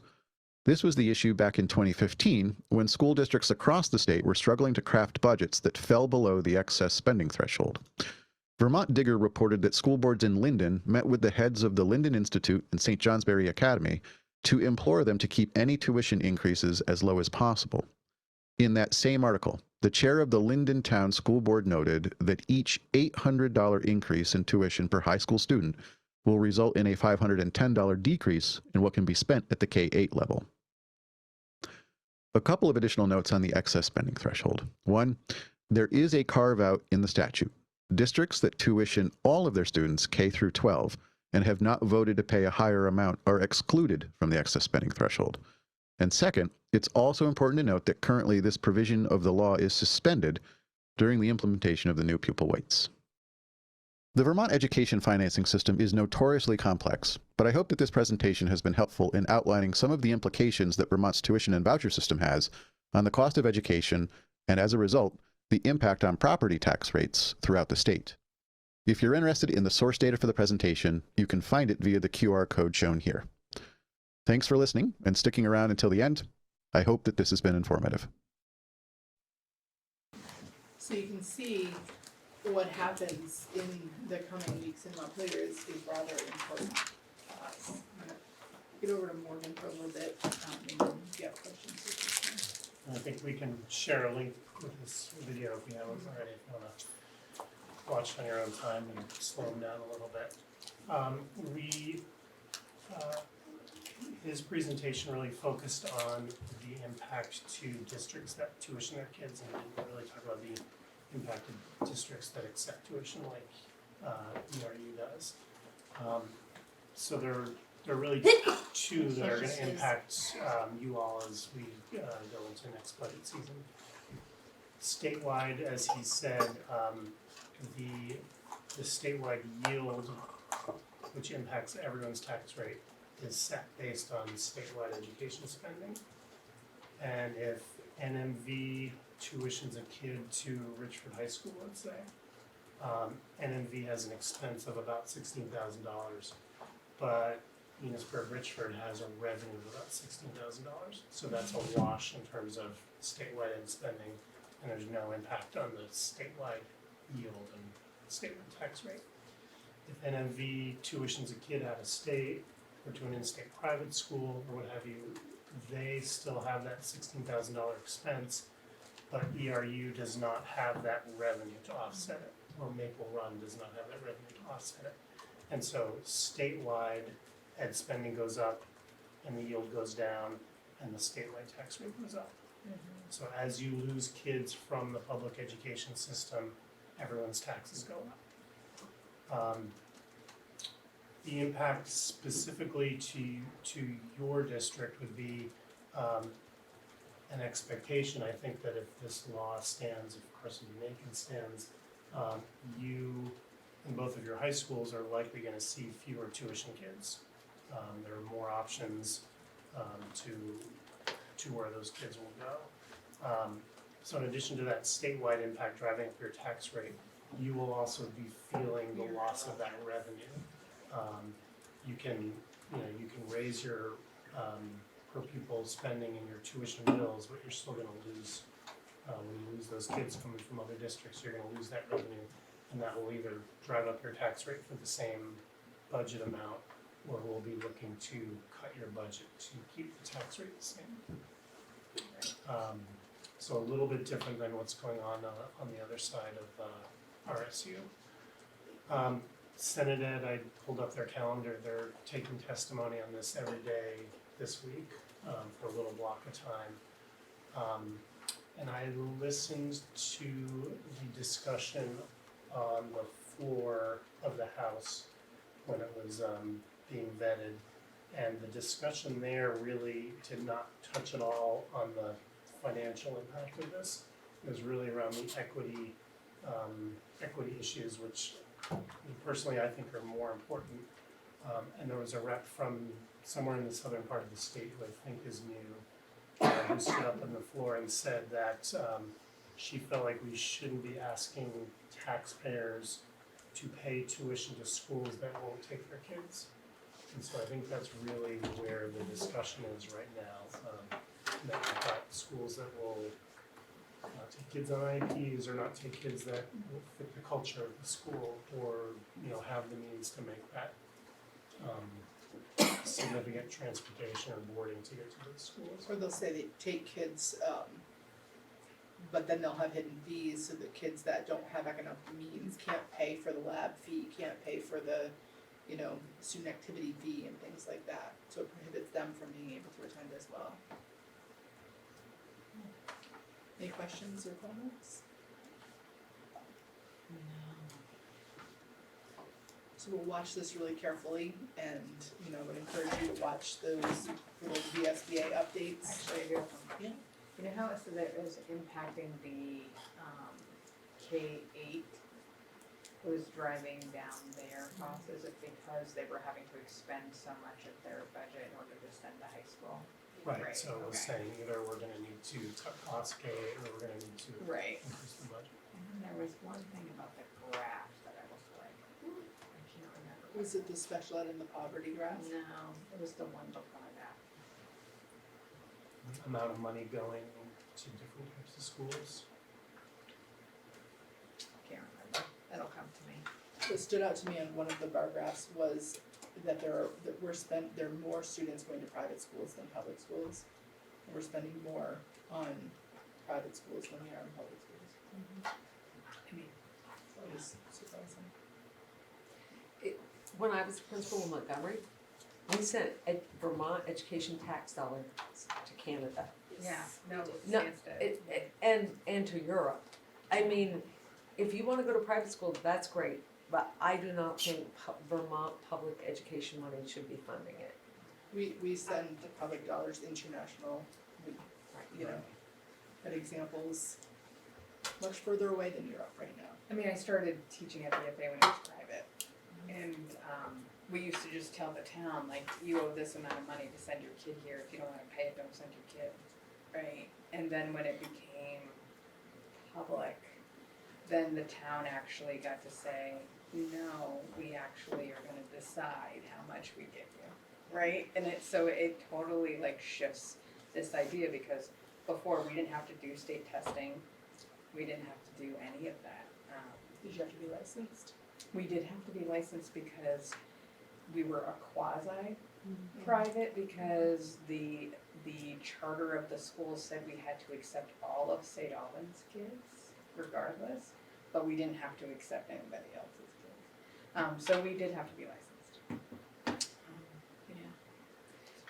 This was the issue back in 2015 when school districts across the state were struggling to craft budgets that fell below the excess spending threshold. Vermont Digger reported that school boards in Linden met with the heads of the Linden Institute and St. Johnsbury Academy to implore them to keep any tuition increases as low as possible. In that same article, the chair of the Linden Town School Board noted that each $800 increase in tuition per high school student will result in a $510 decrease in what can be spent at the K-8 level. A couple of additional notes on the excess spending threshold. One, there is a carve-out in the statute. Districts that tuition all of their students K through 12 and have not voted to pay a higher amount are excluded from the excess spending threshold. And second, it's also important to note that currently this provision of the law is suspended during the implementation of the new pupil weights. The Vermont education financing system is notoriously complex, but I hope that this presentation has been helpful in outlining some of the implications that Vermont's tuition and voucher system has on the cost of education and, as a result, the impact on property tax rates throughout the state. If you're interested in the source data for the presentation, you can find it via the QR code shown here. Thanks for listening and sticking around until the end. I hope that this has been informative. So you can see what happens in the coming weeks in Montpelier is rather important to us. I'm gonna get over to Morgan for a little bit, and then if you have questions. I think we can share a link with this video if you haven't already, if you want to watch on your own time and slow them down a little bit. His presentation really focused on the impact to districts that tuition their kids and didn't really talk about the impacted districts that accept tuition like ERU does. So there are really two that are gonna impact you all as we go into next budget season. Statewide, as he said, the statewide yield, which impacts everyone's tax rate, is set based on statewide education spending. And if NMV tuitions a kid to Richford High School, let's say, NMV has an expense of about $16,000, but Enosburg Richford has a revenue of about $16,000. So that's a wash in terms of statewide ed spending, and there's no impact on the statewide yield and statewide tax rate. If NMV tuitions a kid out of state or to an in-state private school or what have you, they still have that $16,000 expense, but ERU does not have that revenue to offset it, or Maple Run does not have that revenue to offset it. And so statewide ed spending goes up and the yield goes down and the statewide tax rate goes up. So as you lose kids from the public education system, everyone's taxes go up. The impact specifically to your district would be an expectation, I think, that if this law stands, if Carson v. Macon stands, you in both of your high schools are likely going to see fewer tuition kids. There are more options to where those kids will go. So in addition to that statewide impact driving up your tax rate, you will also be feeling the loss of that revenue. You can raise your per pupil spending and your tuition bills, but you're still going to lose when you lose those kids coming from other districts. You're going to lose that revenue, and that will either drive up your tax rate for the same budget amount, or we'll be looking to cut your budget to keep the tax rate the same. So a little bit different than what's going on the other side of RSU. Senate Ed, I pulled up their calendar. They're taking testimony on this every day this week for a little block of time. And I listened to the discussion on the floor of the House when it was being vetted. And the discussion there really did not touch at all on the financial impact of this. It was really around the equity issues, which personally I think are more important. And there was a rep from somewhere in the southern part of the state who I think is new, who stood up on the floor and said that she felt like we shouldn't be asking taxpayers to pay tuition to schools that won't take their kids. And so I think that's really where the discussion is right now. That we've got schools that will take kids on IEPs or not take kids that will fit the culture of the school, or have the means to make that significant transportation or boarding to get to those schools. Or they'll say they take kids, but then they'll have hidden fees so that kids that don't have economic means can't pay for the lab fee, can't pay for the, student activity fee and things like that. So it prohibits them from being able to attend as well. Any questions or comments? So we'll watch this really carefully, and I would encourage you to watch those little VSBA updates. Actually, I do have one. Yeah. You know how it said that it was impacting the K-8? Who's driving down their costs? Is it because they were having to expend so much of their budget in order to send to high school? Right, so it was saying either we're gonna need to cut costs K or we're gonna need to increase the budget. And then there was one thing about the graph that I was like, I can't remember. Was it the special ed and the poverty graph? No, it was the one before that. Amount of money going to different types of schools. Can't remember. That'll come to me. What stood out to me on one of the bar graphs was that there are more students going to private schools than public schools. And we're spending more on private schools than we are in public schools. That was surprising. When I was principal in Montgomery, we sent Vermont education tax dollars to Canada. Yeah, no, No, and to Europe. I mean, If you wanna go to private school, that's great, but I do not think Vermont public education money should be funding it. We send public dollars international, we, you know, an examples much further away than Europe right now. I mean, I started teaching at BFA when it was private, and we used to just tell the town, like, you owe this amount of money to send your kid here. If you don't want to pay it, don't send your kid, right? And then when it became public, then the town actually got to say, no, we actually are going to decide how much we give you, right? And it totally like shifts this idea, because before we didn't have to do state testing, we didn't have to do any of that. Did you have to be licensed? We did have to be licensed because we were a quasi-private, because the charter of the school said we had to accept all of St. Albans kids regardless, but we didn't have to accept anybody else's kids. So we did have to be licensed.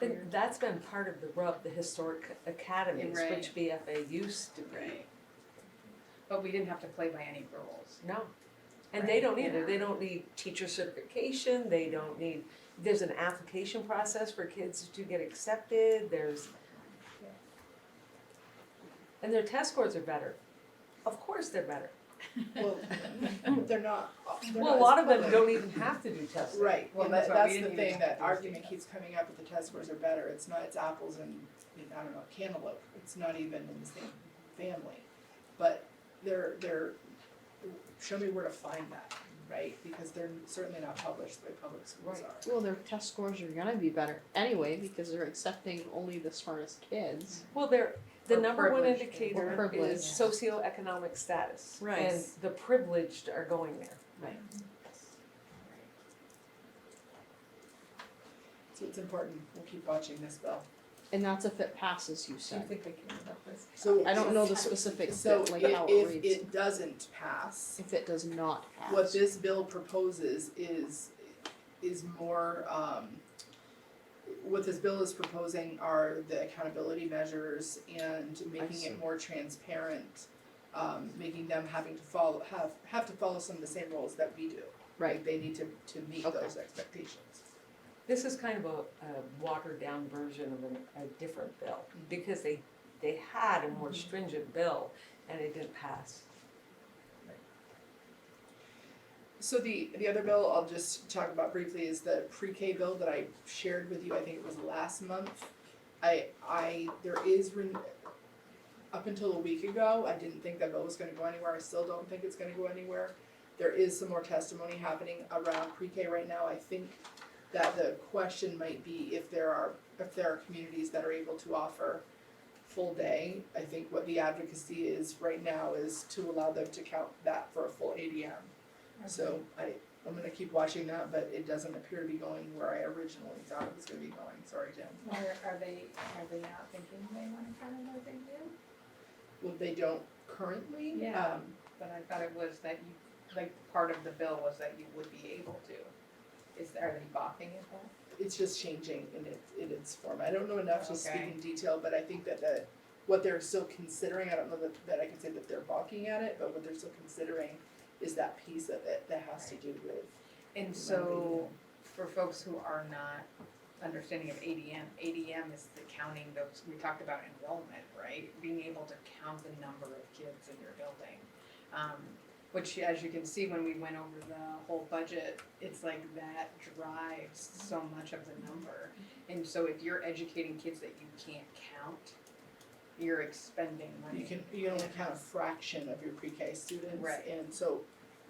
And that's been part of the rub, the historic academies, Right. which BFA used to be. Right. But we didn't have to play by any rules. No. And Right, they don't either. yeah. They don't need teacher certification, they don't need, there's an application process for kids to get accepted, and their test scores are better. Of course they're better. Well, they're not. Well, a lot of them don't even have to do testing. Right, well, And that's why we that's the didn't even thing, have that to do argument state keeps coming up, that the test scores are better, it's not, it's apples and, I don't know, cantaloupe, it's not even in the same family. But they're, show me where to find that, right, because they're certainly not published the way public schools Right. are. Well, their test scores are gonna be better anyway, because they're accepting only the smartest kids. Well, the Or number one privileged. indicator Or privileged. is socioeconomic status. Right. And the privileged are going there. Right. So it's important, we'll keep watching this bill. And that's if it passes, you Do you said. think we can end up with? So I don't know the specifics, So like how it if reads. it doesn't pass, If it does not pass. what this bill proposes is more, what this bill is proposing are the accountability measures and making see. it more transparent, making them having to follow, have to follow some of the same rules that we do. Right. Like, they need to meet Okay. those expectations. This is kind of a watered down version of a different bill, because they had a more stringent bill and it didn't pass. So the other bill I'll just talk about briefly is the pre-K bill that I shared with you, I think it was last month. There is, up until a week ago, I didn't think that bill was gonna go anywhere, I still don't think it's gonna go anywhere. There is some more testimony happening around pre-K right now, I think that the question might be if there are communities that are able to offer full day. I think what the advocacy is right now is to allow them to count that for a full ADM. So I'm gonna keep watching that, but it doesn't appear to be going where I originally thought it was gonna be going, sorry, Jen. Are they not thinking they want to count it as they do? Well, they don't currently, Yeah. But I thought it was that you, like, part of the bill was that you would be able to. Are they balking at that? it's just changing in its form. I don't know enough to speak Okay. in detail, but I think that what they're still considering, I don't know that I can say that they're balking at it, but what they're still considering is that piece of it that has to do with. And so, for folks who are not understanding of ADM is the counting, those, we talked about enrollment, right? Being able to count the number of kids in your building. Which, as you can see, when we went over the whole budget, it's like that drives so much of the number. And so if you're educating kids that you can't count, you're expending money. You can only count a fraction of your pre-K students. Right. And so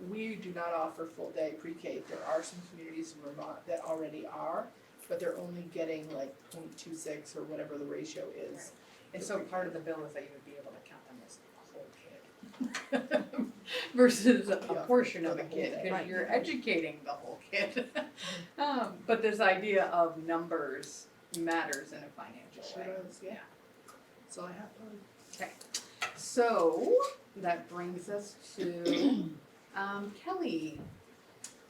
we do not offer full day pre-K. There are some communities in Vermont that already are, but they're only getting like 0.26 or whatever the ratio is. Right. And so part of the bill is that you would be able to count them as a whole kid. Versus a portion of a kid, because you're educating the whole kid. But this idea of numbers matters in a financial Sure way. does, yeah. That's all I have. Okay, so that brings us to Kelly.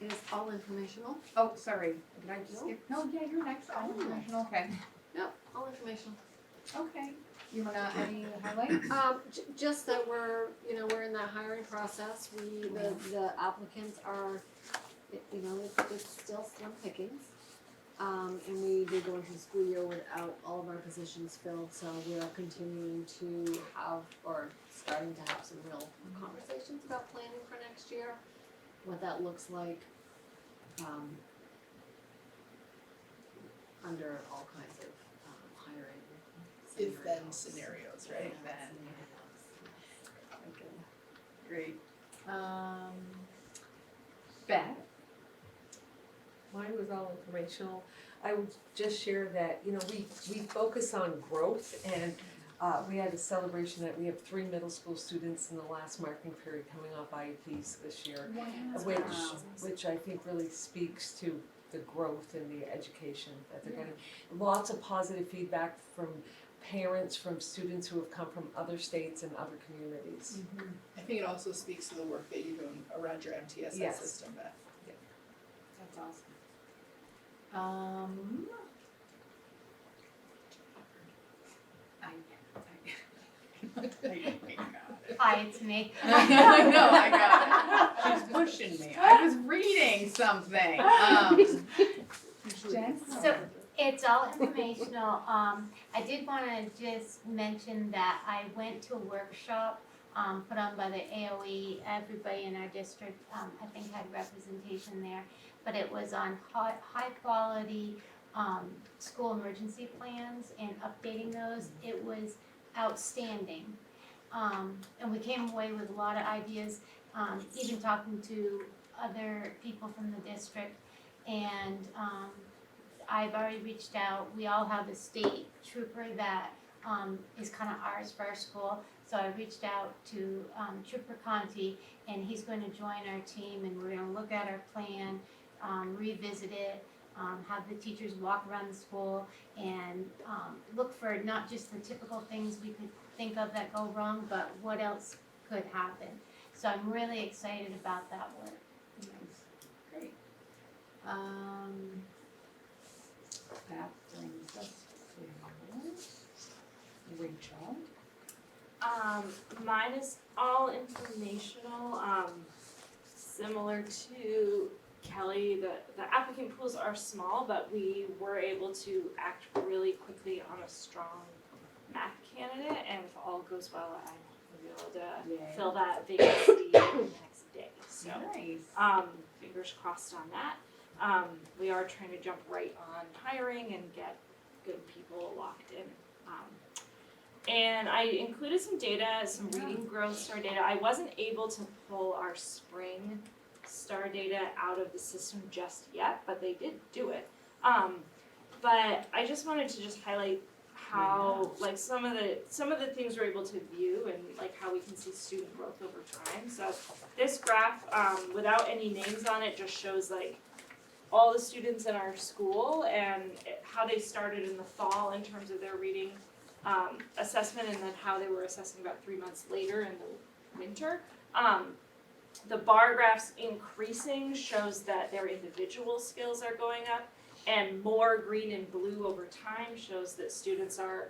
Is all informational? Oh, sorry, did I just skip? No, yeah, you're next, all informational, okay. No, all informational. Okay, You wanna, any highlights? Just that we're, we're in that hiring process, the applicants are, it's still slim pickings. And we did go into the school year without all of our positions filled, so we are continuing to have, or starting to have some real conversations about planning for next year, what that looks like, under all kinds of, hiring If then scenarios. scenarios, right? Yeah, Then. scenarios. Okay, great. Beth? Mine was all informational. I would just share that, we focus on growth, and we had a celebration that we have 3 middle school students in the last marking period coming off IEPs this year, which I think really speaks to the growth in the education that they're getting. Lots of positive feedback from parents, from students who have come from other states and other communities. I think it also speaks to the work that you're doing around your MTSS Yes. system, Beth. That's awesome. Hi, it's me. I know, I got it. She's pushing me. I was reading something. Jen? So it's all informational. I did want to just mention that I went to a workshop put on by the AOE. Everybody in our district, I think, had representation there, but it was on high quality school emergency plans and updating those. It was outstanding. And we came away with a lot of ideas, even talking to other people from the district. And I've already reached out. We all have a state trooper that is kind of ours for our school. So I reached out to Trooper Conti, and he's going to join our team, and we're going to look at our plan, revisit it, have the teachers walk around the school, and look for not just the typical things we could think of that go wrong, but what else could happen. So I'm really excited about that work. Nice, great. That brings us to Rachel. Mine is all informational, similar to Kelly. The applicant pools are small, but we were able to act really quickly on a strong math candidate, and if all goes well, I will be able to fill that vacancy the next day. So, nice. Fingers crossed on that. We are trying to jump right on hiring and get good people locked in. And I included some data, some reading growth star data. I wasn't able to pull our spring star data out of the system just yet, but they did do it. But I just wanted to just highlight how like some of the things we're able to view and like how we can see student growth over time. So this graph, without any names on it, just shows like all the students in our school and how they started in the fall in terms of their reading assessment, and then how they were assessing about 3 months later in the winter. The bar graphs increasing shows that their individual skills are going up, and more green and blue over time shows that students are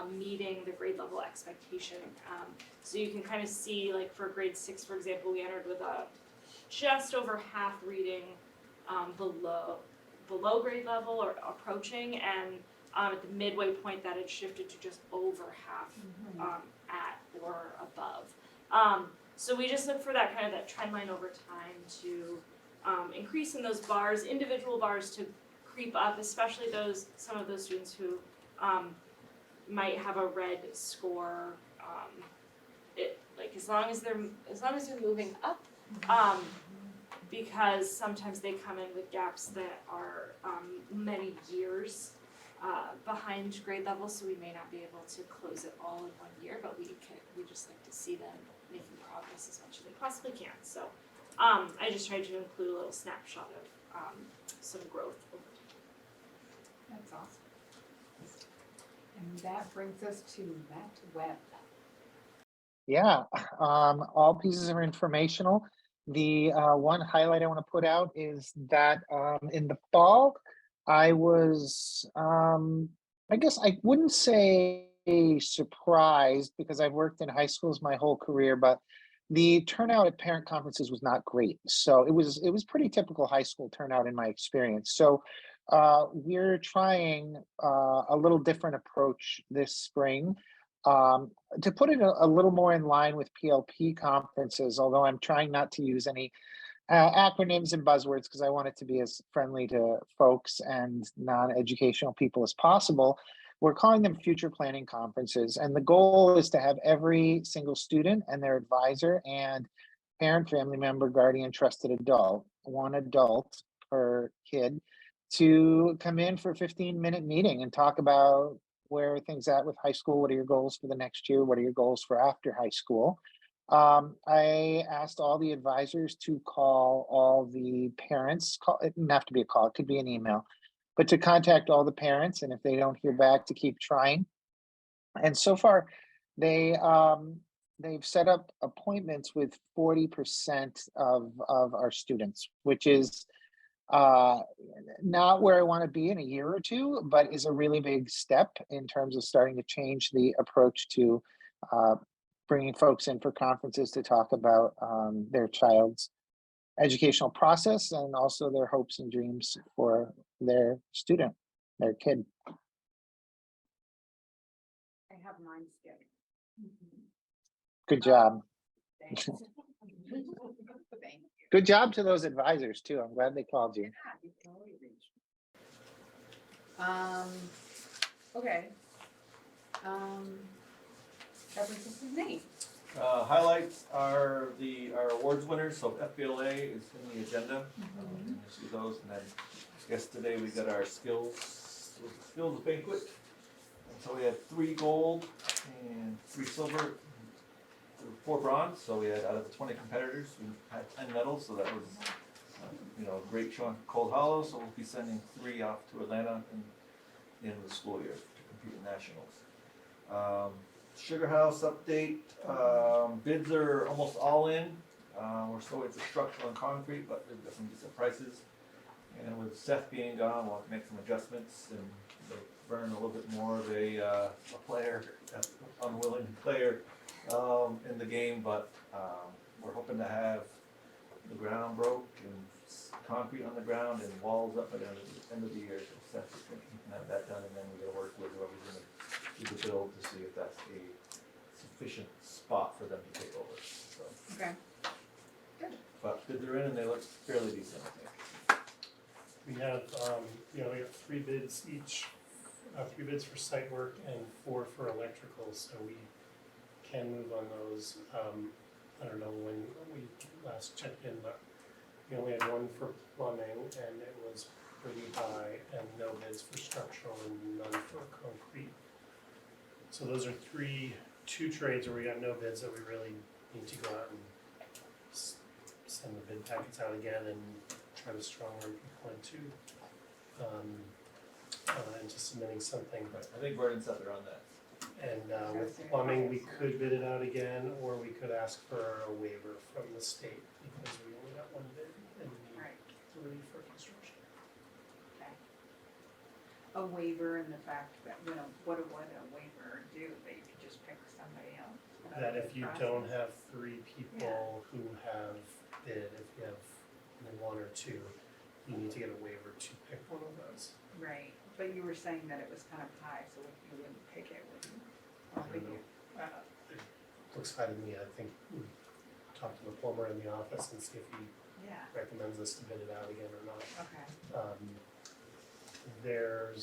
meeting the grade level expectation. So you can kind of see, like for grade 6, for example, we entered with just over half reading below grade level or approaching, and at the midway point that had shifted to just over half at or above. So we just look for that kind of that trend line over time to increase in those bars, individual bars to creep up, especially some of those students who might have a red score. As long as they're moving up, because sometimes they come in with gaps that are many years behind grade level, so we may not be able to close it all in 1 year, but we just like to see them making progress as much as they possibly can. So I just tried to include a little snapshot of some growth over time. That's awesome. And that brings us to Matt Webb. Yeah, all pieces are informational. The one highlight I want to put out is that in the fall, I was, I guess I wouldn't say surprised because I've worked in high schools my whole career, but the turnout at parent conferences was not great. So it was pretty typical high school turnout in my experience. So we're trying a little different approach this spring. To put it a little more in line with PLP conferences, although I'm trying not to use any acronyms and buzzwords because I want it to be as friendly to folks and non-educational people as possible. We're calling them future planning conferences. And the goal is to have every single student and their advisor and parent, family member, guardian, trusted adult, one adult per kid, to come in for a 15-minute meeting and talk about where are things at with high school, what are your goals for the next year, what are your goals for after high school. I asked all the advisors to call all the parents. It didn't have to be a call, it could be an email, but to contact all the parents, and if they don't hear back, to keep trying. And so far, they've set up appointments with 40% of our students, which is not where I want to be in a year or two, but is a really big step in terms of starting to change the approach to bringing folks in for conferences to talk about their child's educational process and also their hopes and dreams for their student, their kid. I have mine scheduled. Good job. Thanks. Thank you. Good job to those advisors too. I'm glad they called you. Yeah, you can always reach. Okay. That brings us to Nate. Highlights are our awards winners, so FBLA is in the agenda. You see those, and then yesterday we got our skills banquet. And so we had 3 gold and 3 silver, 4 bronze. So we had, out of the 20 competitors, we had 10 medals. So that was, a great showing for Cold Hollow. So we'll be sending 3 off to Atlanta in the end of the school year to compete in nationals. Sugar House update. Bids are almost all in. We're still waiting for structural and concrete, but we've got some decent prices. And with Seth being gone, we'll have to make some adjustments and burn a little bit more of a player, unwilling player in the game. But we're hoping to have the ground broke and concrete on the ground and walls up by the end of the year. So Seth is thinking he can have that done, and then we got to work with whoever's going to do the build to see if that's a sufficient spot for them to take over. So. Okay. Good. But bids are in and they look fairly decent, I think. We have, we have 3 bids each, 3 bids for site work and 4 for electrical, so we can move on those. I don't know when we last checked in, but we only had 1 for plumbing and it was pretty high, and no bids for structural and none for concrete. So those are 2 trades where we got no bids that we really need to go out and send the bid packets out again and try to strong arm people into submitting something. Right. I think Vernon said they're on that. And with plumbing, we could bid it out again, or we could ask for a waiver from the state because we only got 1 bid and we need 3 for construction. Okay. A waiver in the fact that, what would a waiver do? That you could just pick somebody else? That if you don't have 3 people who have bid, if you have 1 or 2, you need to get a waiver to pick one of those. Right, but you were saying that it was kind of high, so you wouldn't pick it, would you? I don't think you. It looks fine to me. I think we talk to the plumber in the office and see if he recommends us to bid it out again or not. Okay. There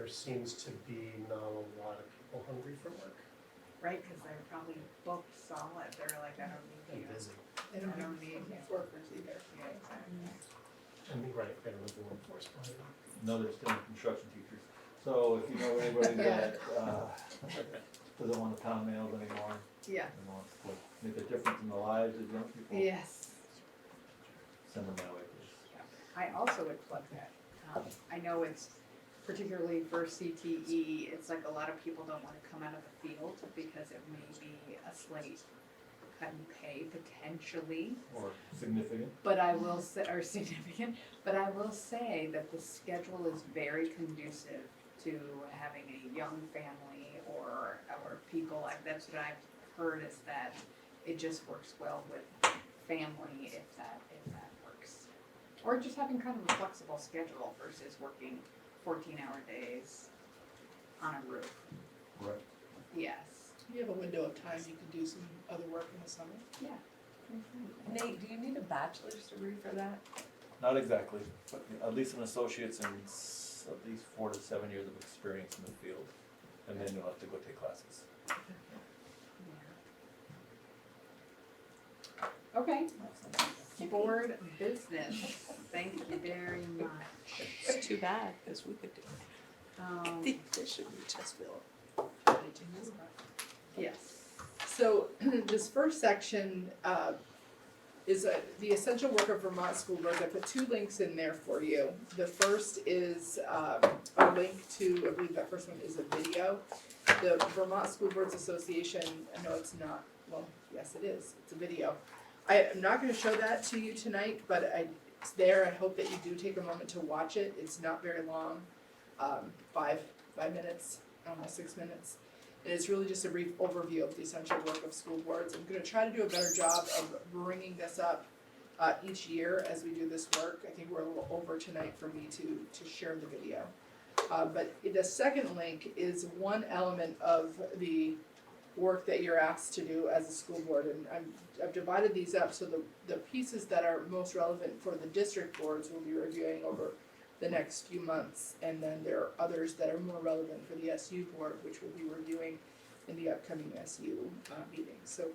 seems to be not a lot of people hungry for work. Right, because they're probably booked solid. They're like, I don't need you. They're busy. They don't have workers either. Yeah, exactly. And they don't have the workforce behind them. No, they're still construction teachers. So if you know anybody that doesn't want to pound nails anymore, and wants to make a difference in the lives of young people, Yes. send them that way, please. I also would plug that. I know it's particularly for CTE, it's like a lot of people don't want to come out of the field because it may be a slight cut and pay potentially. Or significant. But I will say, or significant, but I will say that the schedule is very conducive to having a young family or people. That's what I've heard, is that it just works well with family if that works. Or just having kind of a flexible schedule versus working 14-hour days on a roof. Right. Yes. You have a window of time you can do some other work in the summer. Yeah. Nate, do you need a bachelor's degree for that? Not exactly, but at least an associate's and at least 4 to 7 years of experience in the field, and then you'll have to go take classes. Okay. Board business. Thank you very much. It's too bad, because we could do it. This should be just Bill. Yes. So this first section is the essential work of Vermont school boards. I put 2 links in there for you. The first is a link to, I believe that first one is a video. The Vermont School Boards Association, I know it's not, well, yes it is, it's a video. I'm not going to show that to you tonight, but it's there. I hope that you do take a moment to watch it. It's not very long, 5 minutes, almost 6 minutes. And it's really just a brief overview of the essential work of school boards. I'm going to try to do a better job of bringing this up each year as we do this work. I think we're a little over tonight for me to share the video. But the second link is one element of the work that you're asked to do as a school board, and I've divided these up so the pieces that are most relevant for the district boards we'll be reviewing over the next few months, and then there are others that are more relevant for the SU board, which we'll be reviewing in the upcoming SU meetings. So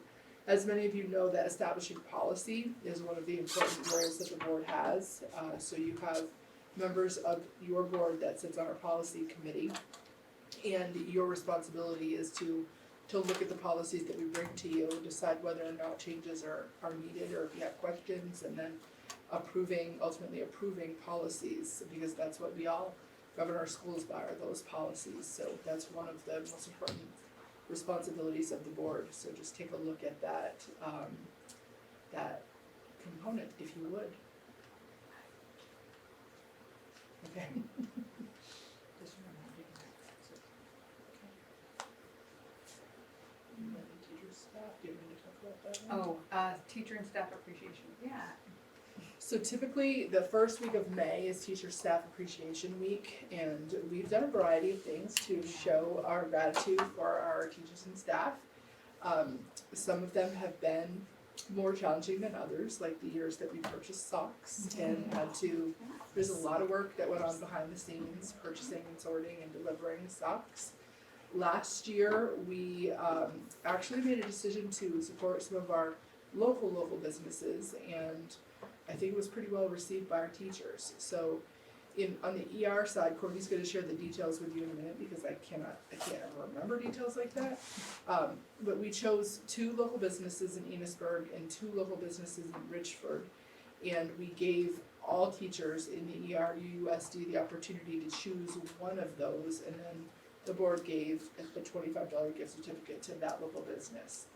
as many of you know, that establishing policy is one of the important roles that the board has. So you have members of your board that sits on our policy committee, and your responsibility is to look at the policies that we bring to you, decide whether or not changes are needed, or if you have questions, and then ultimately approving policies, because that's what we all govern our schools by, are those policies. So that's one of the most important responsibilities of the board. So just take a look at that component, if you would. Okay. Oh, teacher and staff appreciation. Yeah. So typically, the first week of May is Teacher Staff Appreciation Week, and we've done a variety of things to show our gratitude for our teachers and staff. Some of them have been more challenging than others, like the years that we purchased socks and there's a lot of work that went on behind the scenes, purchasing and sorting and delivering socks. Last year, we actually made a decision to support some of our local businesses, and I think it was pretty well received by our teachers. So on the ER side, Courtney's going to share the details with you in a minute, because I can't ever remember details like that. But we chose 2 local businesses in Enosburg and 2 local businesses in Richford, and we gave all teachers in the ER UUSD the opportunity to choose one of those, and then the board gave a $25 gift certificate to that local business.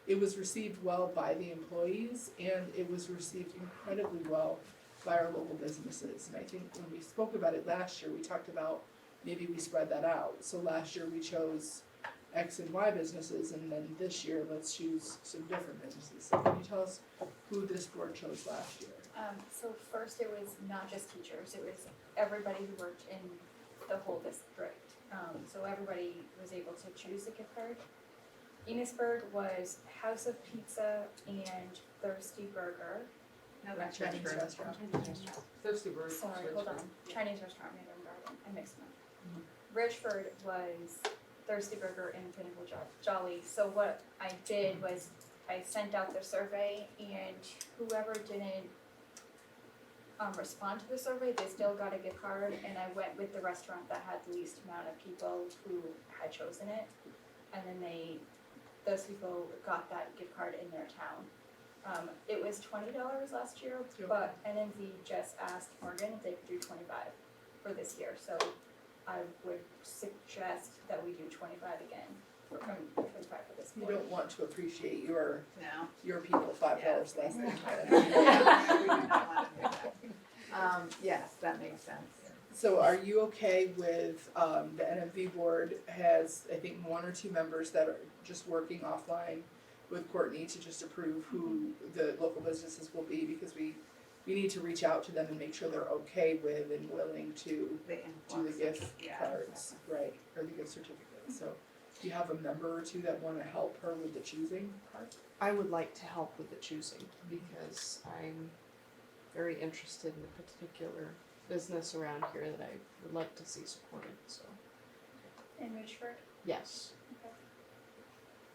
It was received well by the employees, and it was received incredibly well by our local businesses. And I think when we spoke about it last year, we talked about maybe we spread that out. So last year we chose X and Y businesses, and then this year let's choose some different businesses. So can you tell us who this board chose last year? So first it was not just teachers, it was everybody who worked in the whole district. So everybody was able to choose a gift card. Enosburg was House of Pizza and Thirsty Burger. No, that's Chinese Richford. restaurant. Thirsty Burger. Sorry, hold on. Chinese restaurant, Madam Garden. I mixed them up. Richford was Thirsty Burger and Pinnacle Jolly. So what I did was I sent out the survey, and whoever didn't respond to the survey, they still got a gift card, and I went with the restaurant that had the least amount of people who had chosen it, and then those people got that gift card in their town. It was $20 last year, but NMV just asked Morgan if they could do $25 for this year, so I would suggest that we do $25 again, for 25 for this You board. don't want to appreciate your people $5 less than Yes, that makes sense. So are you okay with, the NFV board has, I think, 1 or 2 members that are just working offline with Courtney to just approve who the local businesses will be, because we need to reach out to them and make sure they're okay with and willing to do the gift cards, right, or the gift certificates, so do you have a member or 2 that wanna help her with the choosing part? I would like to help with the choosing because I'm very interested in a particular business around here that I would like to see supported, so, In Richford? yes. Okay.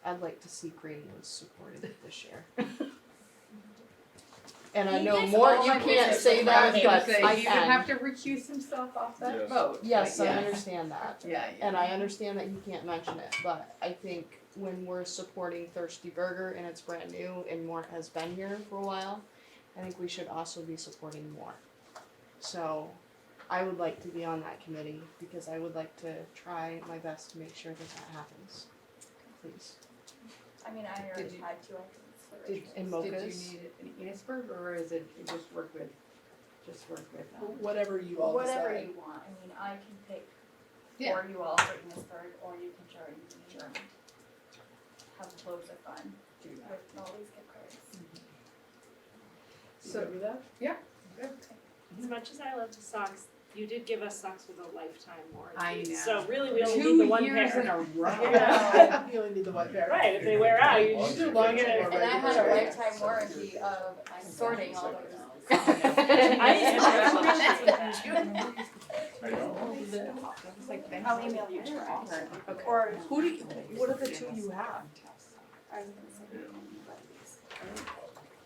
I'd like to see Greenwood supported this year. And I He know gets more, all you my can't business say that, around him, but so I he would have can. to recuse himself off that Yes. vote. Yes, but I understand that. Yeah, yeah. And I understand that you can't mention it, but I think when we're supporting Thirsty Burger and it's brand new and Mort has been here for a while, I think we should also be supporting Mort. So I would like to be on that committee because I would like to try my best to make sure that that happens. Please. I mean, I already you- had 2 items for Did, Richford. And did Mocha's? you need it in Enosburg, or is it just work with, Whatever you all decide. Whatever you want, I mean, I can pick Yeah. for you all for Enosburg, or you can join me and have loads of fun do that? with all these gift cards. You good with that? Yeah, good. As much as I love the socks, you did give us socks with a lifetime warranty. I know. So really, we only 2 need the one years pair. in a row. Yeah. You only need the 1 pair. Right, if they wear out, you You just do get laundry it. more And I had a regularly. lifetime warranty of sorting all those. I It's like, thanks. I'll email you tomorrow. Okay. Or Who do you, what are the 2 you have? I was gonna send you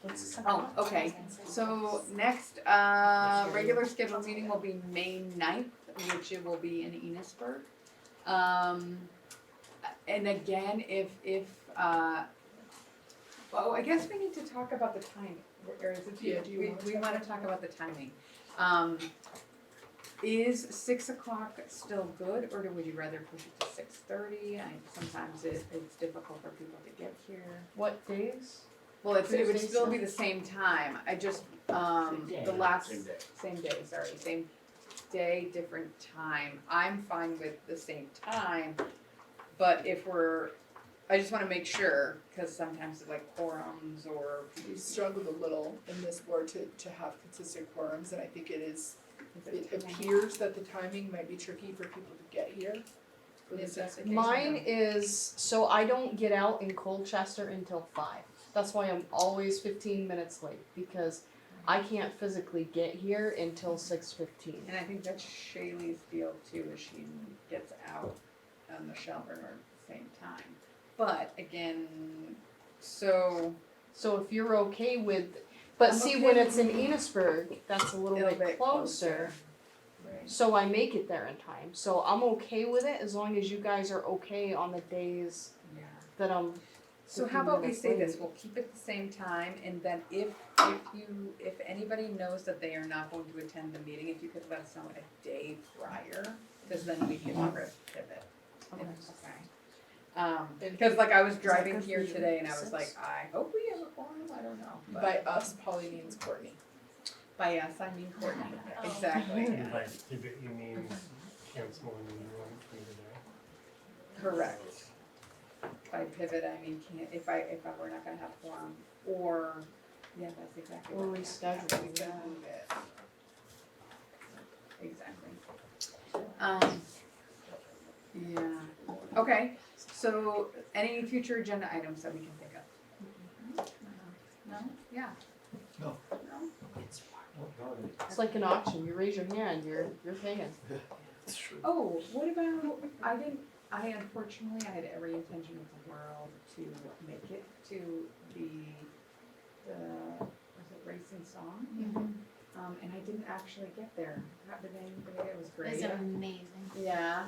What's the second Oh, one? okay, so next, regular scheduled meeting will be May 9th, which it will be in Enosburg. And again, well, I guess we need to talk about the timing, or is it, Yeah, do you wanna we talk wanna about talk about the timing. Is 6 o'clock still good, or would you rather push it to 6:30? Sometimes it's difficult for people to get here. What days? Well, it would Tuesday still be still? the same time, I just, the last, same day, different time. I'm fine with the same time, but I just wanna make sure, cause sometimes like quorums or. We struggled a little in this board to have consistent quorums, and I think it appears that the timing might be tricky for people to get here. Is that the case? Mine is, so I don't get out in Colchester until 5. That's why I'm always 15 minutes late, because I can't physically get here until 6:15. And I think that's Shaylee's deal too, is she gets out on the Shelburne at the same time. But again, so if you're okay with, but I'm see, okay when with it's in Enosburg, that's a little bit closer. closer. Right. So I make it there in time. So I'm okay with it as long as you guys are okay on the days Yeah. that I'm. So how 15 about we minutes say this, late. we'll keep it the same time, and then if anybody knows that they are not going to attend the meeting, if you could let us know a day prior, because then we can pivot. Okay. Because like I was that driving good here for you? today and I was 6? like, I hope we have a quorum, I don't know. But By us, Polly means Courtney. by us, I mean Courtney, exactly, yeah. By pivot, you mean cancel and rerun for today? Correct. By pivot, I mean if we're not gonna have quorum, or, yeah, that's exactly Or what. reschedule. We can move it. Exactly. Yeah, okay, so any future agenda items that we can think of? No? Yeah. No. No? It's like an auction. You raise your hand, you're paying. Oh, what about, I unfortunately, I had every intention of the world to make it to was it Racing Song? And I didn't actually get there. How did anybody, it was great. These are amazing. Yeah.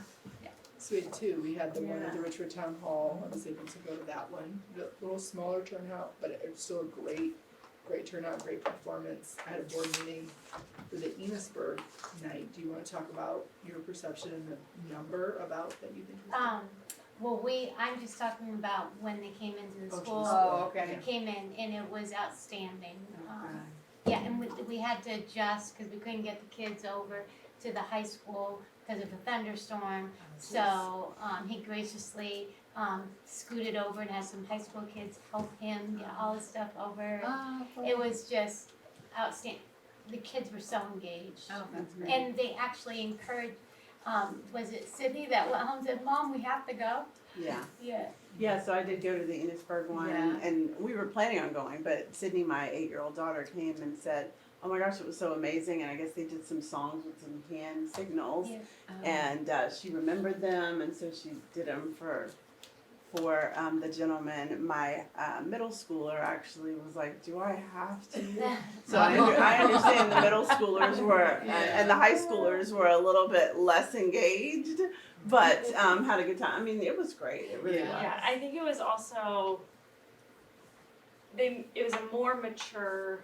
So we had 2, we had the one at the Yeah. Richford Town Hall, I was able to go to that one, a little smaller turnout, but it was still a great turnout, great performance. I had a board meeting for the Enosburg night, do you wanna talk about your perception and the number about that you think was Well, I'm just talking about when they came into the Oh, school. Oh, okay. They came in and it was outstanding. Okay. Yeah, and we had to adjust because we couldn't get the kids over. to the high school because of a thunderstorm. So, he graciously, scooted over and had some high school kids help him get all his stuff over. It was just outstanding. The kids were so engaged. Oh, that's great. And they actually encouraged, was it Sydney that went home and said, Mom, we have to go? Yeah. Yeah. Yeah, so I did go to the Enosburg one, Yeah. and we were planning on going, but Sydney, my 8-year-old daughter, came and said, "Oh my gosh, it was so amazing!" And I guess they did some songs with some hand signals, Yeah. and she remembered them, and so she did them for the gentleman. My middle schooler actually was like, "Do I have to?" So I understand the middle schoolers were and the high schoolers were a little bit less engaged, but had a good time. I mean, it was great. It really was. Yeah, I think it was also it was a more mature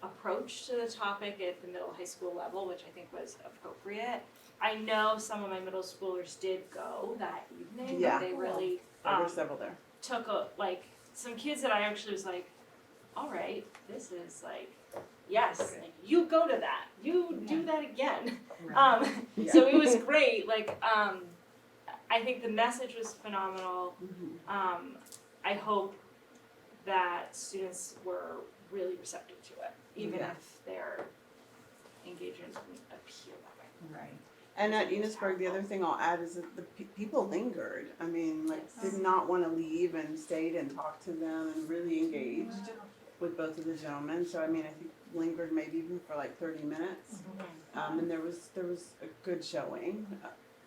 approach to the topic at the middle high school level, which I think was appropriate. I know some of my middle schoolers did go that evening, Yeah. but they really There were several there. took some kids that I actually was like, all right, this is like, yes, like, you go to that, you do that again. So it was great. I think the message was phenomenal. I hope that students were really receptive to it, even if their engagement didn't appear that way. Right. And at Enosburg, the other thing I'll add is that the people lingered. I mean, did not want to leave and stayed and talked to them and really engaged with both of the gentlemen. So I mean, I think lingered maybe even for like 30 minutes. And there was a good showing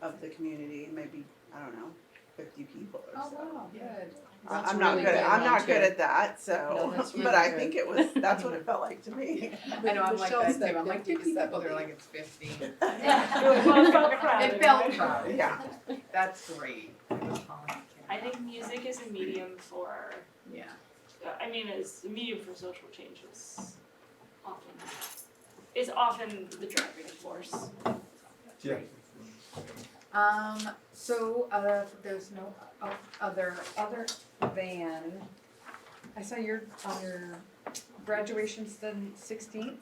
of the community. Maybe, I don't know, 50 people or so. Oh, wow, good. I'm not good. I'm not good at that. So, No, that's really but I good. think it was. That's what it felt like to me. I know, I'm like Michelle's that too. that I'm like 50 people, they're like, it's 50. It felt crowded. It felt crowded. Yeah. That's great. It was fun. I think music is a medium for, Yeah. is a medium for social change is often the driving force. Yeah. So, there's no other than, I saw your graduation's the 16th,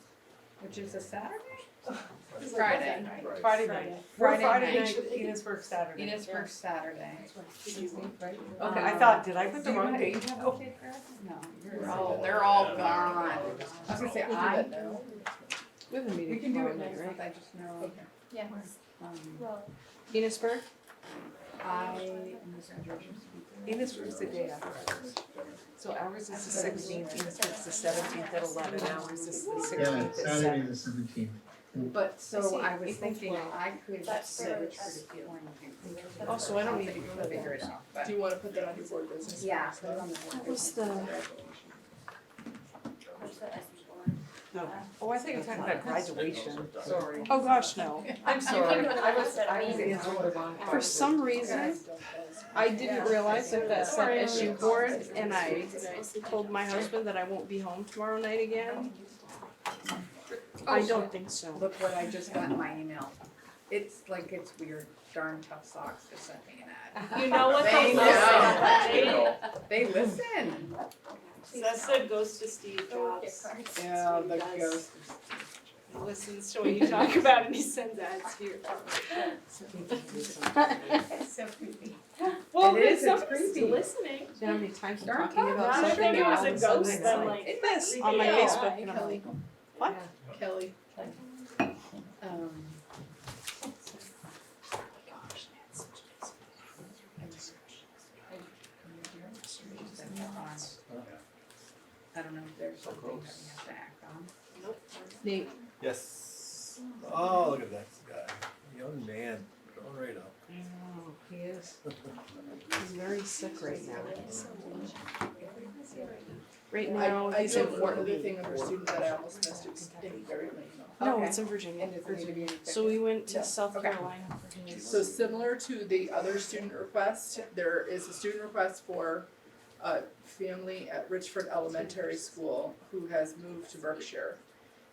which is a Saturday? Friday. Friday night. Friday Friday night. night, Enosburg Saturday. Enosburg Saturday. Okay, I thought, did I put the wrong date? Do you have a kid, Greg? No, they're all gone. I was gonna say, We have a meeting we can do tomorrow it night, next right? month, I just know. Yeah. Enosburg? I am the graduation speaker. Enosburg's the day after ours. So ours is the 16th, Enosburg's the 17th at 11, ours is the 16th at 7. the 17th. But so I was April thinking twelfth. I could That's sit for Richford us. if you want to. Oh, so I don't need to go to Figure it that. out, but. Do you want to put that on your board business? Yeah, put it on the board. What's the- No. Oh, I think you're talking about graduation. Sorry. Oh, gosh, no. I'm sorry. I was answering the wrong part. For some reason, I didn't realize that that said SU board, and I told my husband that I won't be home tomorrow night again. I don't think so. Look what I just got in my email. It's weird. Darn Tough Socks just sent me an ad. You know what They they know. They listen. That's the ghost of Steve Jobs. Yeah, the He does. ghost. He listens to what you talk about and he sends ads to your phone. It's so creepy. Well, It is, if it's somebody's creepy. listening. You know how many times I'm Darn talking tough. about Not if something it and was all a of a sudden ghost, it's then like, like. It is. on my Yeah. Facebook, and I'm like, what? Kelly. I don't know if there's something that we have to act on. Nate, Yes. Oh, look at that guy. Young man. Going right up. oh, he is. He's very sick right now. Right now, I he's do in have Fort one other Lee. thing under student that I almost missed, it's in Berry Lane. No, Okay. it's in Virginia. And does it need to be in So we went to Yeah. South Okay. Carolina for his. So similar to the other student request, there is a student request for a family at Richford Elementary School who has moved to Berkshire.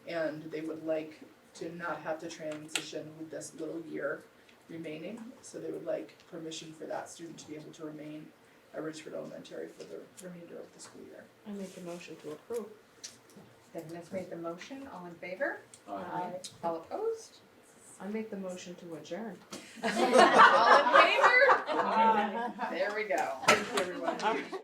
And they would like to not have to transition with this little year remaining. So they would like permission for that student to be able to remain at Richford Elementary for the remainder of the school year. I make a motion to approve. Dennis made the motion. All in favor? Aye. All opposed? I make the motion to adjourn. All in favor? There we go. Thank you, everyone.